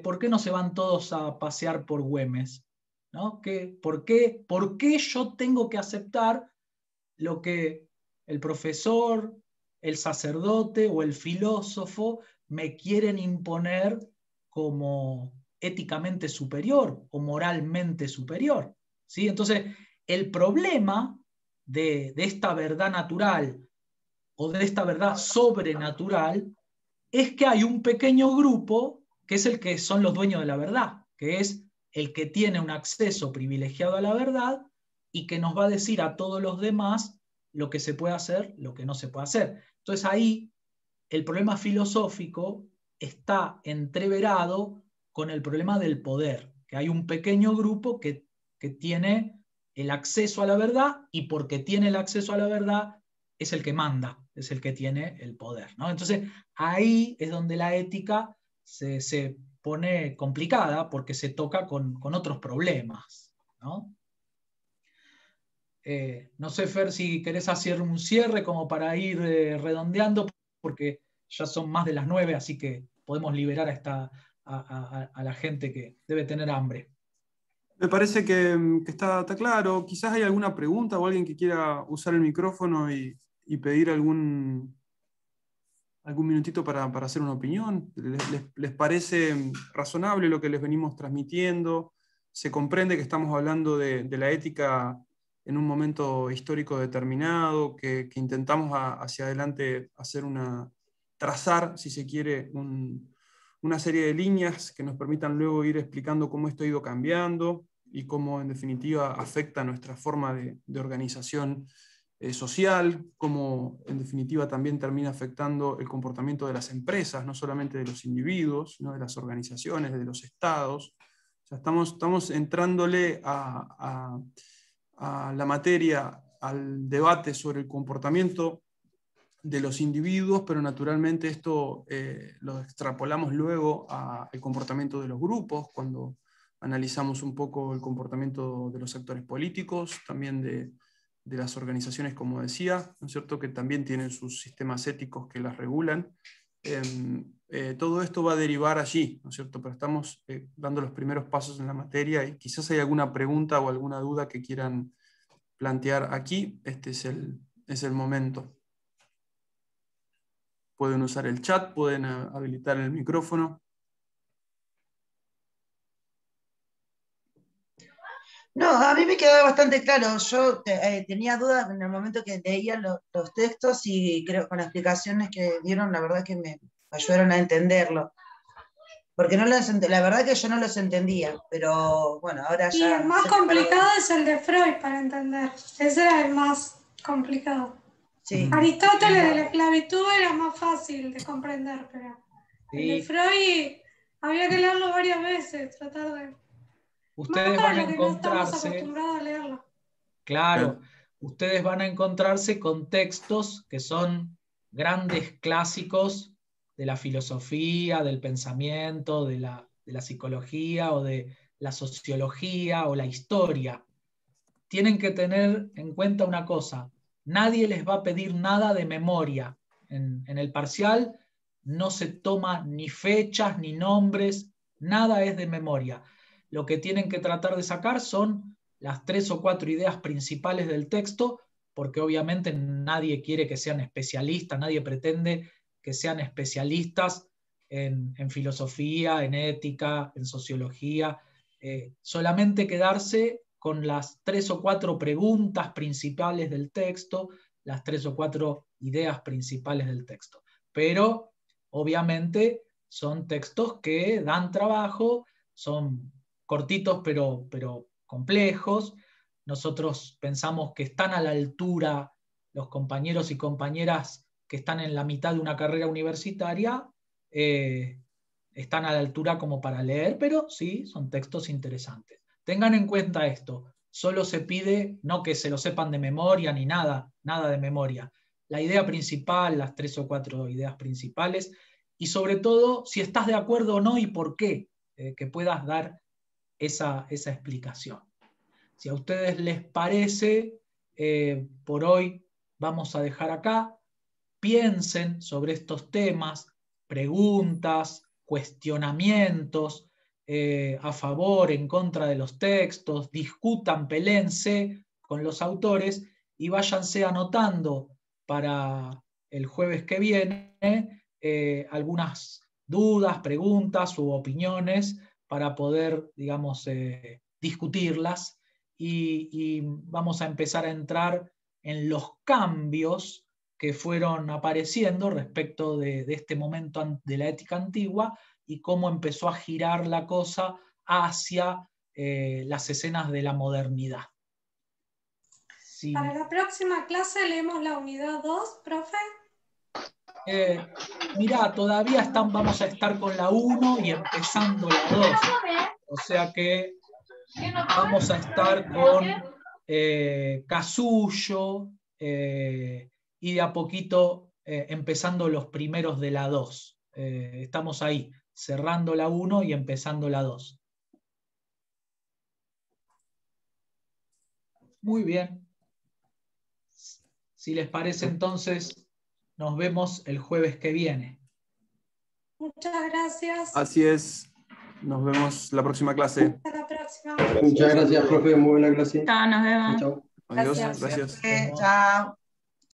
¿por qué no se van todos a pasear por Güemes? ¿No? ¿Por qué yo tengo que aceptar lo que el profesor, el sacerdote o el filósofo me quieren imponer como éticamente superior o moralmente superior? ¿Sí? Entonces, el problema de esta verdad natural o de esta verdad sobrenatural es que hay un pequeño grupo que es el que son los dueños de la verdad, que es el que tiene un acceso privilegiado a la verdad y que nos va a decir a todos los demás lo que se puede hacer, lo que no se puede hacer. Entonces ahí el problema filosófico está entreverado con el problema del poder, que hay un pequeño grupo que tiene el acceso a la verdad, y porque tiene el acceso a la verdad es el que manda, es el que tiene el poder, ¿no? Entonces ahí es donde la ética se pone complicada, porque se toca con otros problemas, ¿no? No sé, Fer, si querés hacer un cierre como para ir redondeando, porque ya son más de las 9, así que podemos liberar a la gente que debe tener hambre. Me parece que está claro. Quizás hay alguna pregunta o alguien que quiera usar el micrófono y pedir algún minutito para hacer una opinión. ¿Les parece razonable lo que les venimos transmitiendo? ¿Se comprende que estamos hablando de la ética en un momento histórico determinado, que intentamos hacia adelante trazar, si se quiere, una serie de líneas que nos permitan luego ir explicando cómo esto ha ido cambiando y cómo en definitiva afecta nuestra forma de organización social, cómo en definitiva también termina afectando el comportamiento de las empresas, no solamente de los individuos, sino de las organizaciones, de los estados? O sea, estamos entrándole a la materia, al debate sobre el comportamiento de los individuos, pero naturalmente esto lo extrapolamos luego al comportamiento de los grupos, cuando analizamos un poco el comportamiento de los actores políticos, también de las organizaciones, como decía, ¿no es cierto?, que también tienen sus sistemas éticos que las regulan. Todo esto va a derivar allí, ¿no es cierto?, pero estamos dando los primeros pasos en la materia, y quizás hay alguna pregunta o alguna duda que quieran plantear aquí. Este es el momento. Pueden usar el chat, pueden habilitar el micrófono. No, a mí me quedó bastante claro. Yo tenía dudas en el momento que leía los textos, y creo que con las explicaciones que dieron, la verdad que me ayudaron a entenderlo. Porque no la verdad que yo no los entendía, pero bueno, ahora Y ya... el más complicado es el de Freud para entender. Ese era el más complicado. Sí. Aristóteles de la esclavitud era más fácil de comprender, pero el de Sí. Freud había que leerlo varias veces, tratar de... Más Ustedes para van a los que no estamos encontrarse, acostumbrados a leerlo. claro, ustedes van a encontrarse con textos que son grandes clásicos de la filosofía, del pensamiento, de la psicología o de la sociología o la historia. Tienen que tener en cuenta una cosa: nadie les va a pedir nada de memoria. En el parcial no se toma ni fechas ni nombres, nada es de memoria. Lo que tienen que tratar de sacar son las 3 o 4 ideas principales del texto, porque obviamente nadie quiere que sean especialistas, nadie pretende que sean especialistas en filosofía, en ética, en sociología. Solamente quedarse con las 3 o 4 preguntas principales del texto, las 3 o 4 ideas principales del texto. Pero obviamente son textos que dan trabajo, son cortitos pero complejos. Nosotros pensamos que están a la altura los compañeros y compañeras que están en la mitad de una carrera universitaria, están a la altura como para leer, pero sí, son textos interesantes. Tengan en cuenta esto: solo se pide, no que se lo sepan de memoria ni nada de memoria. La idea principal, las 3 o 4 ideas principales, y sobre todo, si estás de acuerdo o no y por qué, que puedas dar esa explicación. Si a ustedes les parece, por hoy vamos a dejar acá. Piensen sobre estos temas, preguntas, cuestionamientos, a favor, en contra de los textos, discutan, peléense con los autores y váyanse anotando para el jueves que viene algunas dudas, preguntas u opiniones para poder, digamos, discutirlas, y vamos a empezar a entrar en los cambios que fueron apareciendo respecto de este momento de la ética antigua y cómo empezó a girar la cosa hacia las escenas de la modernidad. Sí. Para la próxima clase leemos la unidad 2, profe. Mirá, todavía vamos a estar con la 1 y empezando la 2. O sea que vamos a estar con Casullo y de a poquito empezando los primeros de la 2. Estamos ahí, cerrando la 1 y empezando la 2. Muy bien. Si les parece, entonces nos vemos el jueves que viene. Muchas gracias. Así es. Nos vemos la próxima clase. Hasta la próxima. Muchas gracias, profe. Muy buena clase. Chao, nos vemos. Chao. Adiós. Gracias. Gracias. Chao.